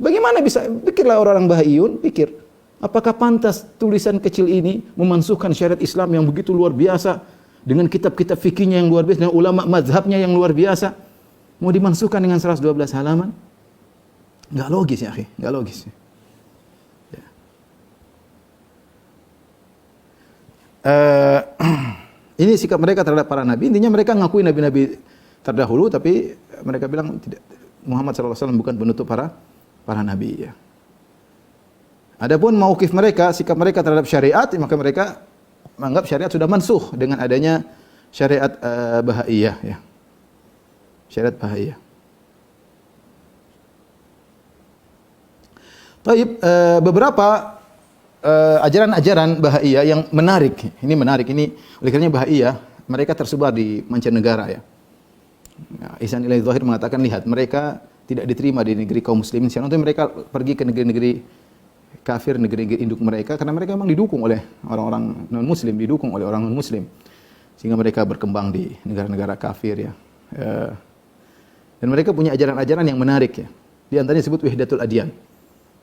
Bagaimana bisa? Pikirlah orang-orang Bahaiyun, pikir. Apakah pantas tulisan kecil ini memansuhkan syariat Islam yang begitu luar biasa dengan kitab-kitab fikihnya yang luar biasa, dengan ulama mazhabnya yang luar biasa, mau dimansuhkan dengan 112 halaman? Enggak logis ya, akhi, enggak logis. Ya. Ini sikap mereka terhadap para nabi. Intinya mereka ngakui nabi-nabi terdahulu, tapi mereka bilang tidak, Muhammad SAW bukan penutup para nabi. Ya. Adapun mauqif mereka, sikap mereka terhadap syariat, maka mereka menganggap syariat sudah mansuh dengan adanya syariat Bahaiyah. Ya. Syariat Bahaiyah. Taib, beberapa ajaran-ajaran Bahaiyah yang menarik. Ini menarik. Ini oleh karenanya Bahaiyah mereka tersebar di mancanegara ya. Ihsan Ilaihi Zahir mengatakan, lihat, mereka tidak diterima di negeri kaum muslimin. Sekarang itu mereka pergi ke negeri-negeri kafir, negeri-negeri induk mereka, karena mereka memang didukung oleh orang-orang non-muslim, didukung oleh orang non-muslim. Sehingga mereka berkembang di negara-negara kafir ya. Dan mereka punya ajaran-ajaran yang menarik ya. Di antaranya disebut Wahdatul Adyan.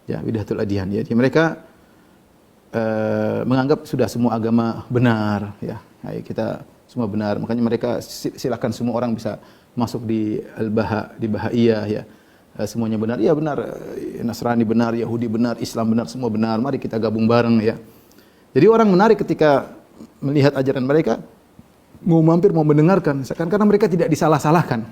Ya, Wahdatul Adyan ya. Jadi mereka menganggap sudah semua agama benar ya. Kita semua benar. Makanya mereka silakan semua orang bisa masuk di di Bahaiyah ya. Semuanya benar. Iya benar. Nasrani benar, Yahudi benar, Islam benar, semua benar. Mari kita gabung bareng ya. Jadi orang menarik ketika melihat ajaran mereka, mau mampir, mau mendengarkan, karena mereka tidak disalah-salahkan.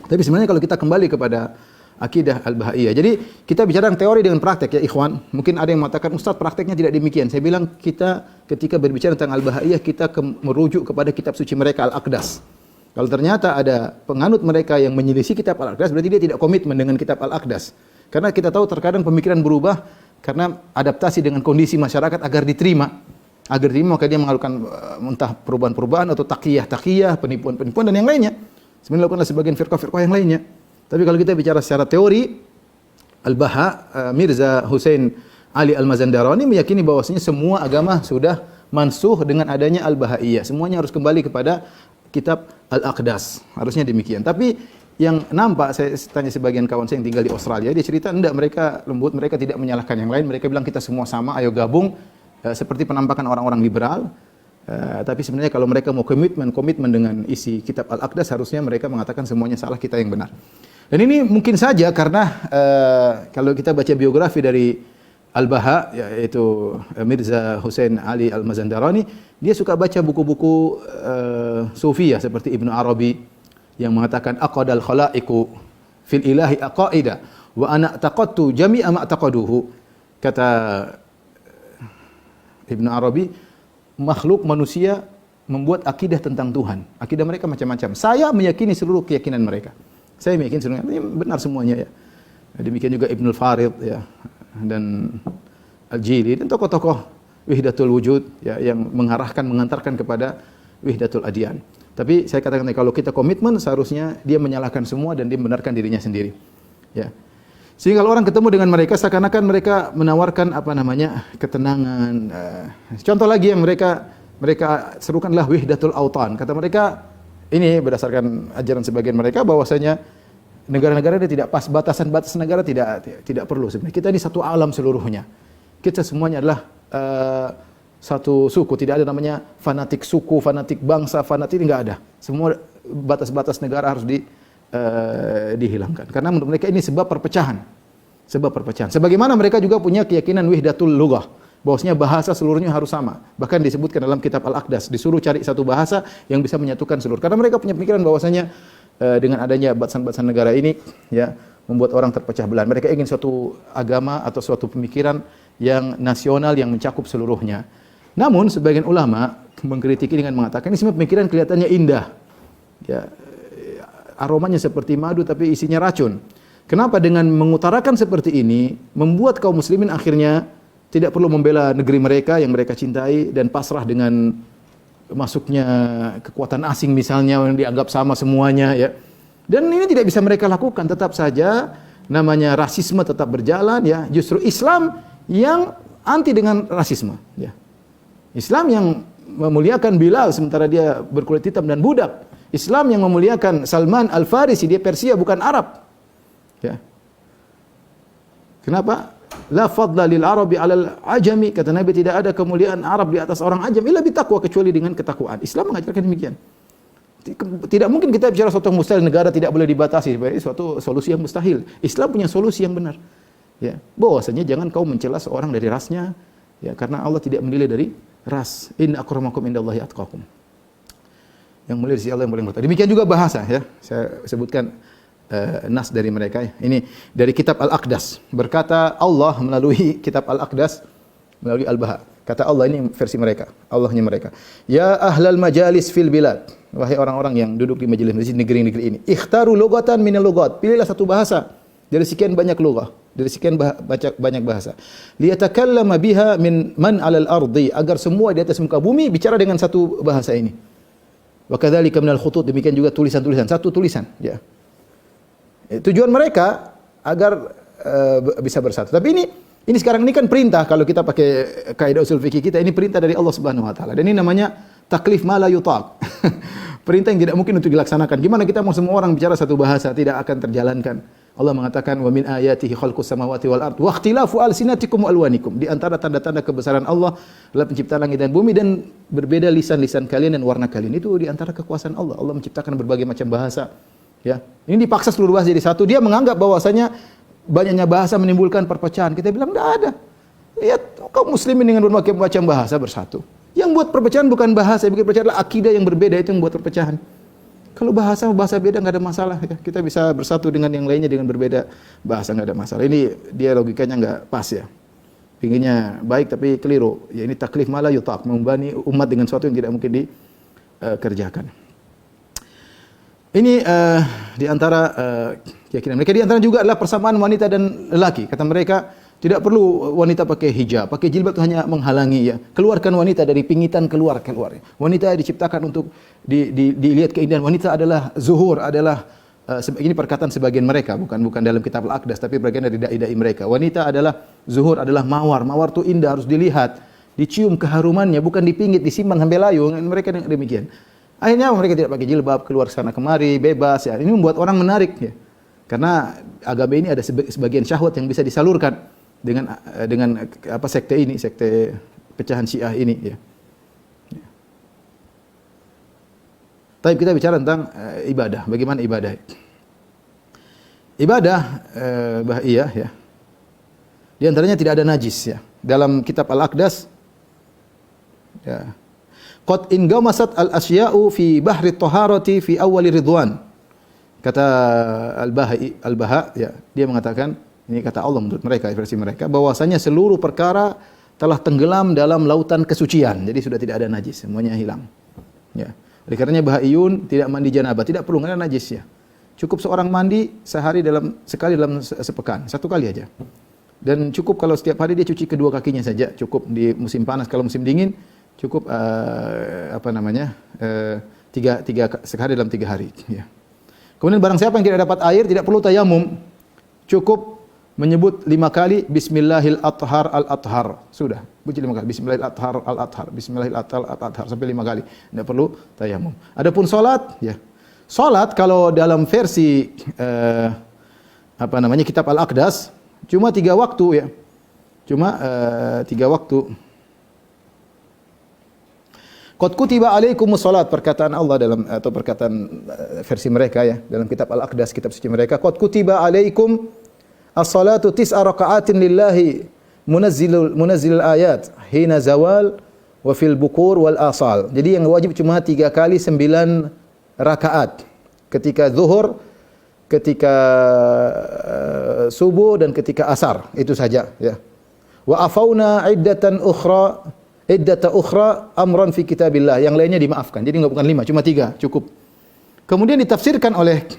Tapi sebenarnya kalau kita kembali kepada akidah Al-Bahaiyah. Jadi kita bicara teori dengan praktek ya ikhwan. Mungkin ada yang mengatakan, Ustaz prakteknya tidak demikian. Saya bilang kita ketika berbicara tentang Al-Bahaiyah, kita merujuk kepada kitab suci mereka Al-Aqdas. Kalau ternyata ada penganut mereka yang menyelisih kitab Al-Aqdas, berarti dia tidak komitmen dengan kitab Al-Aqdas. Karena kita tahu terkadang pemikiran berubah karena adaptasi dengan kondisi masyarakat agar diterima. Agar diterima maka dia mengalukan entah perubahan-perubahan atau taqiyah, penipuan-penipuan dan yang lainnya. Sebenarnya dilakukan oleh sebagian firqah-firqah yang lainnya. Tapi kalau kita bicara secara teori, Al-Baha, Mirza Hussein Ali Al-Mazandarani meyakini bahwasanya semua agama sudah mansuh dengan adanya Al-Bahaiyah. Semuanya harus kembali kepada kitab Al-Aqdas. Harusnya demikian. Tapi yang nampak, saya tanya sebagian kawan saya yang tinggal di Australia, dia cerita enggak, mereka lembut, mereka tidak menyalahkan yang lain, mereka bilang kita semua sama, ayo gabung, seperti penampakan orang-orang liberal. Tapi sebenarnya kalau mereka mau komitmen dengan isi kitab Al-Aqdas, harusnya mereka mengatakan semuanya salah, kita yang benar. Dan ini mungkin saja karena kalau kita baca biografi dari Al-Baha, yaitu Mirza Hussein Ali Al-Mazandarani, dia suka baca buku-buku Sufiyah seperti Ibnu Arabi yang mengatakan aqadal khalaiqu fil ilahi aqaida wa ana taqattu jami'a ma taqaduhu. Kata Ibnu Arabi, makhluk manusia membuat akidah tentang Tuhan. Akidah mereka macam-macam. Saya meyakini seluruh keyakinan mereka. Saya meyakini seluruhnya. Ini benar semuanya ya. Demikian juga Ibnul Farid ya, dan Al-Jili dan tokoh-tokoh Wihdatul Wujud ya, yang mengantarkan kepada Wihdatul Adyan. Tapi saya katakan kalau kita komitmen, seharusnya dia menyalahkan semua dan dia membenarkan dirinya sendiri. Ya. Sehingga kalau orang ketemu dengan mereka, seakan-akan mereka menawarkan ketenangan. Contoh lagi yang mereka serukanlah Wihdatul Autan. Kata mereka, ini berdasarkan ajaran sebagian mereka, bahwasanya negara-negara ini tidak pas, batasan-batas negara tidak perlu sebenarnya. Kita ini satu alam seluruhnya. Kita semuanya adalah satu suku, tidak ada namanya fanatik suku, fanatik bangsa, fanatik, enggak ada. Semua batas-batas negara harus dihilangkan. Karena menurut mereka ini sebab perpecahan. Sebab perpecahan. Sebagaimana mereka juga punya keyakinan Wihdatul Lughah, bahwasanya bahasa seluruhnya harus sama. Bahkan disebutkan dalam kitab Al-Aqdas, disuruh cari satu bahasa yang bisa menyatukan seluruh. Karena mereka punya pemikiran bahwasanya dengan adanya batasan-batasan negara ini ya membuat orang terpecah belah. Mereka ingin suatu agama atau suatu pemikiran yang nasional yang mencakup seluruhnya. Namun sebagian ulama mengkritik dengan mengatakan ini semua pemikiran kelihatannya indah. Ya, aromanya seperti madu tapi isinya racun. Kenapa dengan mengutarakan seperti ini membuat kaum muslimin akhirnya tidak perlu membela negeri mereka yang mereka cintai dan pasrah dengan masuknya kekuatan asing misalnya yang dianggap sama semuanya ya. Dan ini tidak bisa mereka lakukan, tetap saja namanya rasisme tetap berjalan ya. Justru Islam yang anti dengan rasisme ya. Islam yang memuliakan Bilal sementara dia berkulit hitam dan budak. Islam yang memuliakan Salman Al-Farisi, dia Persia bukan Arab. Ya. Kenapa? La fadla lil Arabi 'alal ajami, kata Nabi, tidak ada kemuliaan Arab di atas orang ajam illa bitaqwa, kecuali dengan ketakwaan. Islam mengajarkan demikian. Tidak mungkin kita bicara suatu mustahil, negara tidak boleh dibatasi, suatu solusi yang mustahil. Islam punya solusi yang benar. Ya, bahwasanya jangan kau mencela seorang dari rasnya, ya, karena Allah tidak menilai dari ras. Inna akramakum indallahi atqakum. Yang mulia di sisi Allah yang paling bertakwa. Demikian juga bahasa ya. Saya sebutkan nas dari mereka ya. Ini dari kitab Al-Aqdas. Berkata Allah melalui kitab Al-Aqdas melalui Al-Baha. Kata Allah, ini versi mereka, Allahnya mereka. Ya ahlal majalis fil bilad. Wahai orang-orang yang duduk di majelis negeri-negeri ini. Ikhtaru lugatan minal lugat. Pilihlah satu bahasa dari sekian banyak lughah, dari sekian banyak bahasa. Liyatakallama biha min man 'alal ardi, agar semua di atas muka bumi bicara dengan satu bahasa ini. Wa kadzalika minal khutut, demikian juga tulisan-tulisan, satu tulisan, ya. Tujuan mereka agar bisa bersatu. Tapi ini sekarang ini kan perintah, kalau kita pakai kaidah usul fikih kita, ini perintah dari Allah Subhanahu wa taala. Dan ini namanya taklif ma la yutaq. Perintah yang tidak mungkin untuk dilaksanakan. Gimana kita mau semua orang bicara satu bahasa, tidak akan terjalankan. Allah mengatakan wa min ayatihi khalqus samawati wal ard wa ikhtilafu alsinatikum wa alwanikum. Di antara tanda-tanda kebesaran Allah adalah penciptaan langit dan bumi dan berbeda lisan-lisan kalian dan warna kalian. Itu di antara kekuasaan Allah. Allah menciptakan berbagai macam bahasa. Ya, ini dipaksa seluruh bahasa jadi satu. Dia menganggap bahwasanya banyaknya bahasa menimbulkan perpecahan. Kita bilang tidak ada. Lihat kaum muslimin dengan berbagai macam bahasa bersatu. Yang buat perpecahan bukan bahasa, yang bikin perpecahan adalah akidah yang berbeda, itu yang buat perpecahan. Kalau bahasa beda nggak ada masalah ya. Kita bisa bersatu dengan yang lainnya dengan berbeda bahasa, nggak ada masalah. Ini dia logikanya nggak pas ya. Pinginnya baik tapi keliru. Ya ini taklif malah yutaq, membebani umat dengan sesuatu yang tidak mungkin dikerjakan. Ini di antara keyakinan mereka. Di antara juga adalah persamaan wanita dan lelaki. Kata mereka, Tidak perlu wanita pakai hijab, pakai jilbab itu hanya menghalangi ya. Keluarkan wanita dari pingitan keluar. Wanita diciptakan untuk dilihat keindahan. Wanita adalah zuhur, adalah ini perkataan sebagian mereka, bukan dalam kitab Al-Aqdas, tapi bagian dari dai-dai mereka. Wanita adalah zuhur, adalah mawar. Mawar itu indah, harus dilihat, dicium keharumannya, bukan dipingit, disimpan sampai layu. Mereka demikian. Akhirnya mereka tidak pakai jilbab, keluar sana kemari, bebas ya. Ini membuat orang menarik ya. Karena agama ini ada sebagian syahwat yang bisa disalurkan dengan apa sekte ini, sekte pecahan Syiah ini ya. Tapi kita bicara tentang ibadah. Bagaimana ibadah? Ibadah bahiyah ya. Di antaranya tidak ada najis ya. Dalam kitab Al-Aqdas ya. Qad ingamasat al-asya'u fi bahri taharati fi awwali ridwan. Kata Al-Baha ya, dia mengatakan, ini kata Allah menurut mereka, versi mereka, bahwasanya seluruh perkara telah tenggelam dalam lautan kesucian. Jadi sudah tidak ada najis, semuanya hilang. Ya. Oleh karenanya Bahaiyun tidak mandi janabah, tidak perlu ada najis ya. Cukup seorang mandi sekali dalam sepekan, satu kali aja. Dan cukup kalau setiap hari dia cuci kedua kakinya saja, cukup di musim panas. Kalau musim dingin cukup tiga sekali dalam 3 hari ya. Kemudian barang siapa yang tidak dapat air tidak perlu tayamum, cukup menyebut 5 kali Bismillahil Athhar Al-Athhar, sudah. Baca 5 kali Bismillahil Athhar Al-Athhar, Bismillahil Athhar Al-Athhar sampai 5 kali, tidak perlu tayamum. Adapun salat ya, salat kalau dalam versi kitab Al-Aqdas cuma 3 waktu ya, cuma 3 waktu. Qad kutiba alaikumus salat, perkataan Allah dalam atau perkataan versi mereka ya dalam kitab Al-Aqdas, kitab suci mereka, qad kutiba alaikum as-salatu 9 raka'atin lillahi munazzilul ayat hina zawal wa fil bukur wal asal. Jadi yang wajib cuma 3 kali 9 rakaat ketika zuhur, ketika subuh dan ketika asar, itu saja ya. Wa afauna iddata ukhra amran fi kitabillah, yang lainnya dimaafkan. Jadi bukan 5, cuma 3 cukup. Kemudian ditafsirkan oleh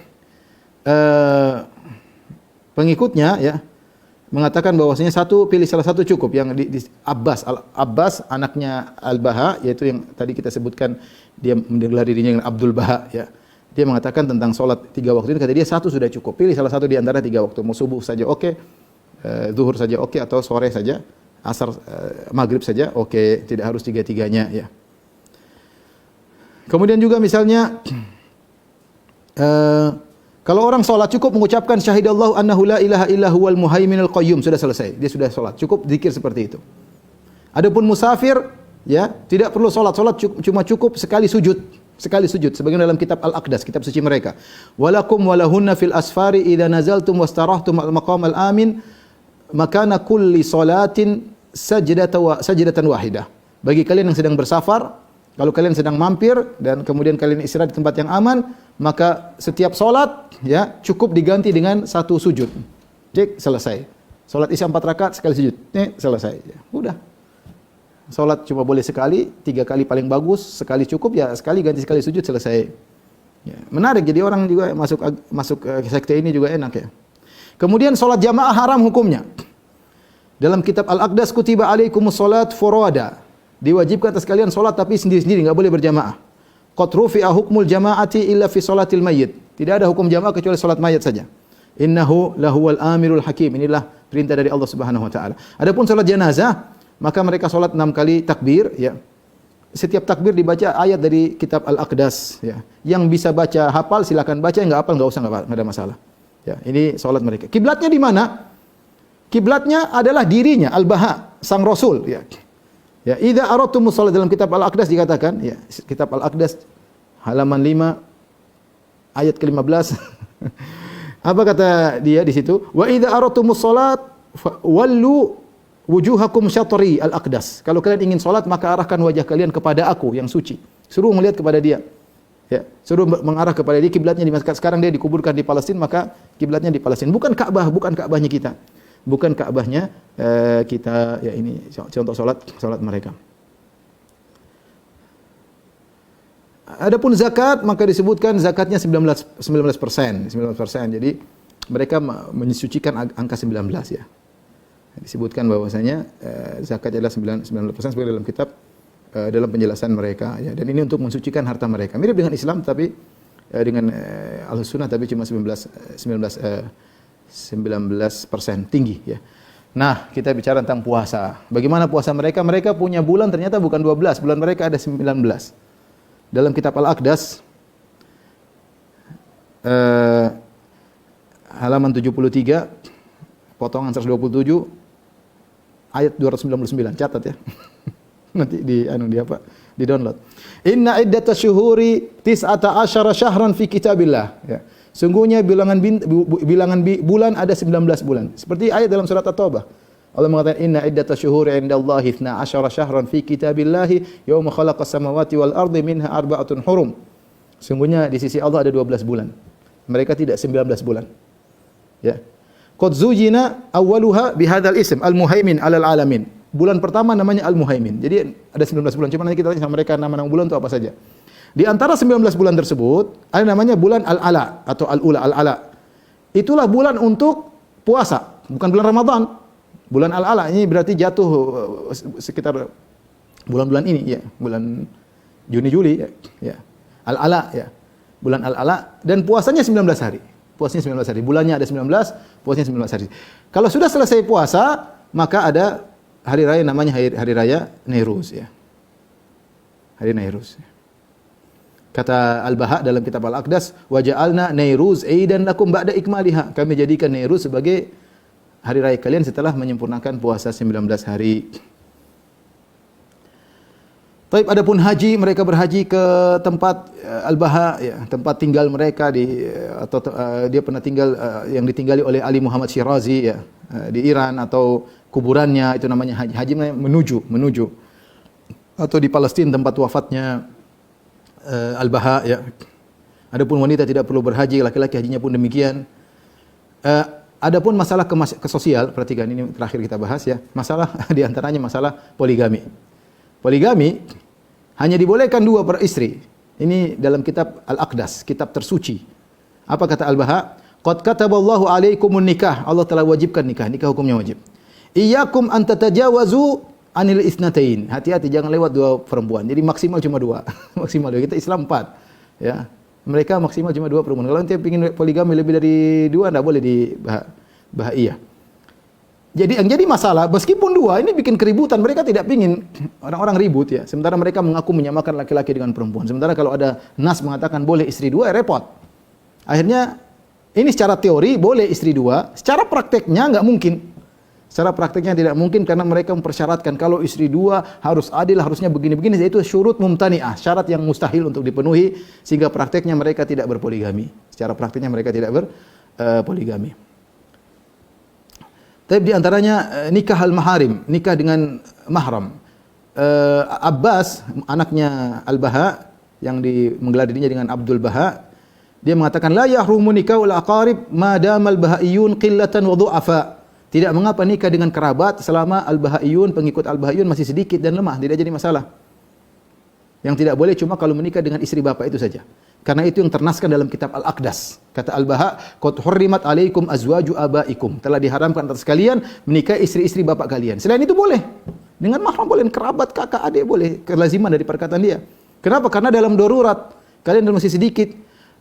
pengikutnya ya, mengatakan bahwasanya pilih salah satu cukup. Yang Abbas anaknya Al-Baha, yaitu yang tadi kita sebutkan, dia menggelar dirinya dengan Abdul Baha ya. Dia mengatakan tentang salat 3 waktu ini, kata dia 1 sudah cukup. Pilih salah satu di antara 3 waktu. Mau subuh saja oke, zuhur saja oke, atau sore saja, asar, maghrib saja oke, tidak harus 3-3-nya ya. Kemudian juga misalnya kalau orang salat cukup mengucapkan syahidallahu annahu la ilaha illa huwal muhaiminul qayyum, sudah selesai. Dia sudah salat, cukup zikir seperti itu. Adapun musafir ya, tidak perlu salat cuma cukup sekali sujud. Sebagian dalam kitab Al-Aqdas, kitab suci mereka. Walakum walahunna fil asfari idza nazaltum wastarahtum al-maqam al-amin makana kulli salatin sajdatan wahidah. Bagi kalian yang sedang bersafar, kalau kalian sedang mampir dan kemudian kalian istirahat di tempat yang aman, maka setiap salat ya cukup diganti dengan 1 sujud. Cek, selesai. Salat Isya 4 rakaat sekali sujud. Selesai. Ya, udah. Salat cuma boleh sekali, 3 kali paling bagus, sekali cukup ya, sekali ganti sekali sujud, selesai. Ya, menarik, jadi orang juga masuk sekte ini juga enak ya. Kemudian salat jamaah haram hukumnya. Dalam kitab Al-Aqdas kutiba alaikumus salat furada. Diwajibkan atas kalian salat tapi sendiri-sendiri, enggak boleh berjamaah. Qad rufi'a hukmul jama'ati illa fi salatil mayyit. Tidak ada hukum jamaah kecuali salat mayat saja. Innahu lahuwal amirul hakim. Inilah perintah dari Allah Subhanahu wa taala. Adapun salat jenazah, maka mereka salat 6 kali takbir ya. Setiap takbir dibaca ayat dari kitab Al-Aqdas ya. Yang bisa baca hafal silakan baca, yang enggak hafal enggak usah, enggak ada masalah. Ya, ini salat mereka. Kiblatnya di mana? Kiblatnya adalah dirinya, Al-Baha, sang Rasul ya. Ya, idza aradtumus shalah, dalam kitab Al-Aqdas dikatakan ya, kitab Al-Aqdas halaman 5 ayat ke-15. Apa kata dia di situ? Wa idza aradtumus shalat wallu wujuhakum syatri al-Aqdas. Kalau kalian ingin salat maka arahkan wajah kalian kepada aku yang suci. Suruh melihat kepada dia. Ya, suruh mengarah kepada dia. Kiblatnya di sekarang dia dikuburkan di Palestina, maka kiblatnya di Palestina. Bukan Ka'bah, bukan Ka'bahnya kita. Bukan Ka'bahnya kita ya, ini contoh salat mereka. Adapun zakat maka disebutkan zakatnya 19%. Jadi mereka menyucikan angka 19 ya. Disebutkan bahwasanya zakat adalah 19% seperti dalam kitab dalam penjelasan mereka ya. Dan ini untuk mensucikan harta mereka. Mirip dengan Islam tapi dengan Ahlus Sunnah tapi cuma 19% tinggi ya. Nah, kita bicara tentang puasa. Bagaimana puasa mereka? Mereka punya bulan ternyata bukan 12, bulan mereka ada 19. Dalam kitab Al-Aqdas halaman 73 potongan 127 ayat 299, catat ya. Nanti di download. Inna iddatasy syuhuri 19 syahran fi kitabillah ya. Sungguhnya bilangan bulan ada 19 bulan. Seperti ayat dalam surat At-Taubah. Allah mengatakan inna iddatasy syuhuri 'indallahi 12 syahran fi kitabillahi yauma khalaqas samawati wal ardi minha arba'atun hurum. Sungguhnya di sisi Allah ada 12 bulan. Mereka tidak 19 bulan. Ya. Qad zujina awwaluha bihadzal ism al-muhaimin 'alal alamin. Bulan pertama namanya Al-Muhaimin. Jadi ada 19 bulan. Cuma nanti kita tanya sama mereka nama-nama bulan itu apa saja. Di antara 19 bulan tersebut ada namanya bulan Al-Ala atau Al-Ula, Al-Ala. Itulah bulan untuk puasa, bukan bulan Ramadan. Bulan Al-Ala ini berarti jatuh sekitar bulan-bulan ini ya, bulan Juni Juli ya. Al-Ala ya. Bulan Al-Ala dan puasanya 19 hari. Puasanya 19 hari. Bulannya ada 19, puasanya 19 hari. Kalau sudah selesai puasa, maka ada hari raya namanya hari raya Nairuz ya. Hari Nairuz. Kata Al-Baha dalam kitab Al-Aqdas, wa ja'alna Nairuz aidan lakum ba'da ikmaliha. Kami jadikan Nairuz sebagai hari raya kalian setelah menyempurnakan puasa 19 hari. Taib adapun haji, mereka berhaji ke tempat Al-Baha ya, tempat tinggal mereka dia pernah tinggal yang ditinggali oleh Ali Muhammad Syirazi ya, di Iran atau kuburannya itu namanya haji. Haji menuju atau di Palestina tempat wafatnya Al-Baha ya. Adapun wanita tidak perlu berhaji, laki-laki hajinya pun demikian. Adapun masalah ke sosial, perhatikan ini terakhir kita bahas ya. Masalah di antaranya masalah poligami. Poligami hanya dibolehkan 2 per istri. Ini dalam kitab Al-Aqdas, kitab tersuci. Apa kata Al-Baha? Qad kataballahu alaikumun nikah. Allah telah wajibkan nikah, nikah hukumnya wajib. Iyyakum an tatajawazu anil isnatain. Hati-hati jangan lewat 2 perempuan. Jadi maksimal cuma 2. Maksimal 2. Kita Islam 4. Ya. Mereka maksimal cuma 2 perempuan. Kalau nanti ingin poligami lebih dari 2 enggak boleh di bahaya. Jadi yang jadi masalah meskipun 2 ini bikin keributan, mereka tidak ingin orang-orang ribut ya. Sementara mereka mengaku menyamakan laki-laki dengan perempuan. Sementara kalau ada nas mengatakan boleh istri 2 repot. Akhirnya ini secara teori boleh istri 2, secara prakteknya enggak mungkin. Secara prakteknya tidak mungkin karena mereka mempersyaratkan kalau istri 2 harus adil, harusnya begini-begini, yaitu syurut mumtani'ah, syarat yang mustahil untuk dipenuhi sehingga prakteknya mereka tidak berpoligami. Secara prakteknya mereka tidak berpoligami. Tapi di antaranya nikah al-maharim, nikah dengan mahram. Abbas, anaknya Al-Baha yang menggelar dirinya dengan Abdul Baha, dia mengatakan la yahrumu nikahul aqarib ma damal bahaiyun qillatan wa du'afa. Tidak mengapa nikah dengan kerabat selama al-bahaiyun, pengikut al-bahaiyun masih sedikit dan lemah, tidak jadi masalah. Yang tidak boleh cuma kalau menikah dengan istri bapak itu saja. Karena itu yang ternaskan dalam kitab Al-Aqdas. Kata Al-Baha, qad hurrimat alaikum azwaju abaikum. Telah diharamkan atas kalian menikah istri-istri bapak kalian. Selain itu boleh. Dengan mahram boleh, kerabat, kakak, adik boleh. Kelaziman dari perkataan dia. Kenapa? Karena dalam darurat kalian masih sedikit.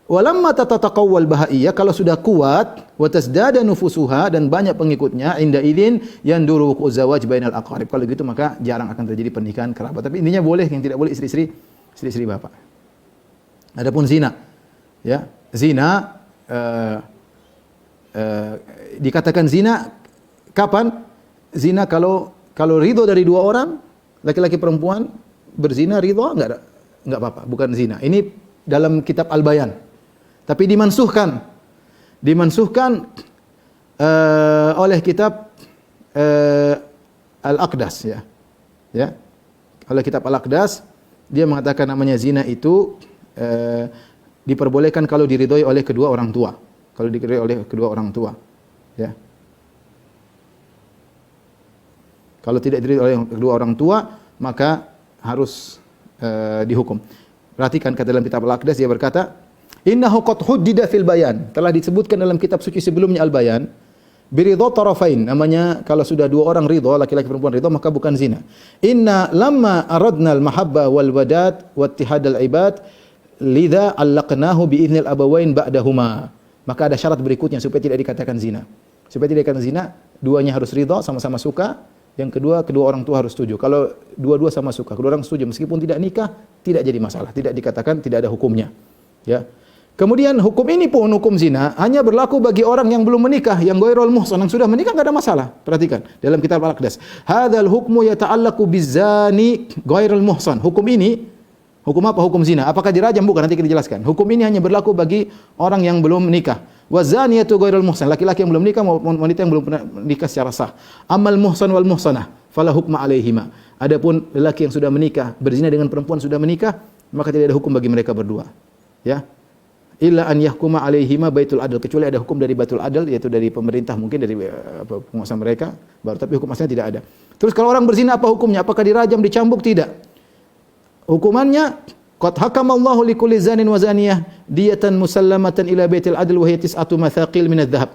Walamma tatataqawwal bahaiyah, kalau sudah kuat wa tasdada nufusuha dan banyak pengikutnya, inda idin yanduru zawaj bainal aqarib. Kalau gitu maka jarang akan terjadi pernikahan kerabat. Tapi intinya boleh, yang tidak boleh istri-istri bapak. Adapun zina, ya zina dikatakan zina kapan? Zina kalau ridho dari 2 orang, laki-laki perempuan berzina ridho enggak apa-apa, bukan zina. Ini dalam kitab Al-Bayan. Tapi dimansuhkan oleh kitab Al-Aqdas ya. Ya. Oleh kitab Al-Aqdas dia mengatakan namanya zina itu diperbolehkan kalau diridhoi oleh kedua orang tua. Kalau diridhoi oleh kedua orang tua, ya. Kalau tidak diridhoi oleh kedua orang tua, maka harus dihukum. Perhatikan kata dalam kitab Al-Aqdas dia berkata, "Innahu qad huddida fil bayan." Telah disebutkan dalam kitab suci sebelumnya Al-Bayan, Biridha tarafain, namanya kalau sudah dua orang ridha, laki-laki perempuan ridha, maka bukan zina. Inna lamma aradna al-mahabbah wal wadad wa ittihad al-ibad lidza allaqnahu bi idznil abawain ba'dahuma. Maka ada syarat berikutnya supaya tidak dikatakan zina. Supaya tidak dikatakan zina, duanya harus ridha, sama-sama suka. Yang kedua, kedua orang tua harus setuju. Kalau dua-dua sama suka, kedua orang setuju meskipun tidak nikah, tidak jadi masalah, tidak dikatakan tidak ada hukumnya. Ya. Kemudian hukum ini pun hukum zina hanya berlaku bagi orang yang belum menikah, yang ghairul muhsan, yang sudah menikah enggak ada masalah. Perhatikan dalam kitab Al-Aqdas. Hadzal hukmu yata'allaqu bizani ghairul muhsan. Hukum ini hukum apa? Hukum zina. Apakah dirajam? Bukan, nanti kita jelaskan. Hukum ini hanya berlaku bagi orang yang belum menikah. Wa zaniyatu ghairul muhsan, laki-laki yang belum menikah maupun wanita yang belum pernah menikah secara sah. Amal muhsan wal muhsanah fala hukma alaihima. Adapun lelaki yang sudah menikah berzina dengan perempuan sudah menikah, maka tidak ada hukum bagi mereka berdua. Ya. Illa an yahkuma alaihima baitul adl, kecuali ada hukum dari baitul adl, yaitu dari pemerintah, mungkin dari penguasa mereka baru, tapi hukum asalnya tidak ada. Terus kalau orang berzina apa hukumnya? Apakah dirajam, dicambuk? Tidak. Hukumannya qad hakamallahu likulli zanin wa zaniyah diyatan musallamatan ila baitil adl wa hiya tis'atu mathaqil min adh-dhahab.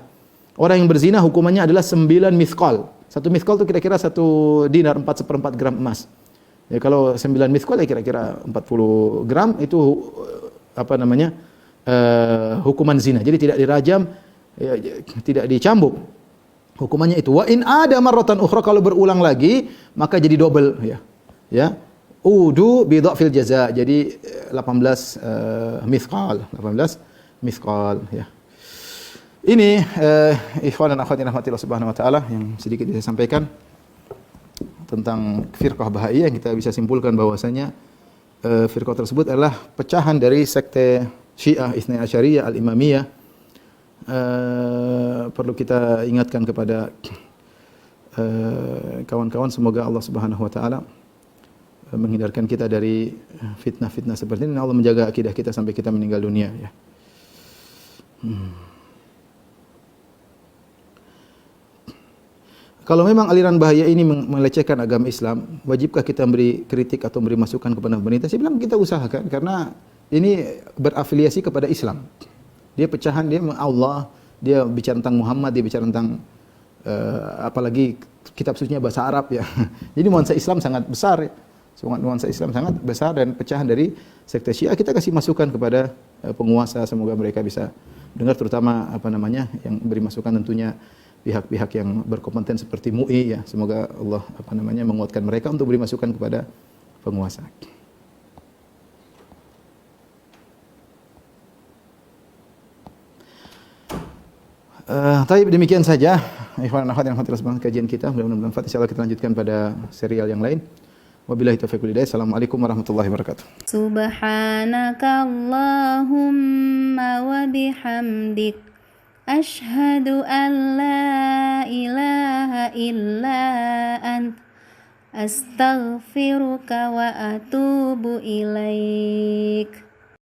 Orang yang berzina hukumannya adalah 9 mithqal. Satu mithqal itu kira-kira 1 dinar, 4/4 gram emas. Ya kalau 9 mithqal ya kira-kira 40 gram itu apa namanya? Hukuman zina. Jadi tidak dirajam, ya, tidak dicambuk. Hukumannya itu. Wa in ada marratan ukhra, kalau berulang lagi maka jadi double, ya. Ya. Udu bi dhafil jaza. Jadi 18 mithqal, 18 mithqal, ya. Ini ikhwan dan akhwat yang rahmatillah subhanahu wa taala yang sedikit saya sampaikan tentang firqah Bahaiyah. Kita bisa simpulkan bahwasanya firqah tersebut adalah pecahan dari sekte Syiah Itsnai Asyariyah Al-Imamiyah. Perlu kita ingatkan kepada kawan-kawan, semoga Allah Subhanahu wa taala menghindarkan kita dari fitnah-fitnah seperti ini, dan Allah menjaga akidah kita sampai kita meninggal dunia, ya. Kalau memang aliran bahaya ini melecehkan agama Islam, wajibkah kita memberi kritik atau memberi masukan kepada pemerintah? Saya bilang kita usahakan, karena ini berafiliasi kepada Islam. Dia pecahan, dia Allah, dia bicara tentang Muhammad, dia bicara tentang apalagi kitab sucinya bahasa Arab, ya. Jadi nuansa Islam sangat besar, ya. Nuansa Islam sangat besar, dan pecahan dari sekte Syiah kita kasih masukan kepada penguasa, semoga mereka bisa dengar, terutama apa namanya yang beri masukan tentunya pihak-pihak yang berkompeten seperti MUI, ya. Semoga Allah apa namanya menguatkan mereka untuk beri masukan kepada penguasa. Taib, demikian saja ikhwan dan akhwat yang rahmatillah subhanahu kajian kita, mudah-mudahan bermanfaat. Insyaallah kita lanjutkan pada serial yang lain. Wabillahi taufiq wal hidayah. Assalamualaikum warahmatullahi wabarakatuh. Subhanaka Allahumma wa bihamdik asyhadu an la ilaha illa ant astaghfiruka wa atubu ilaik.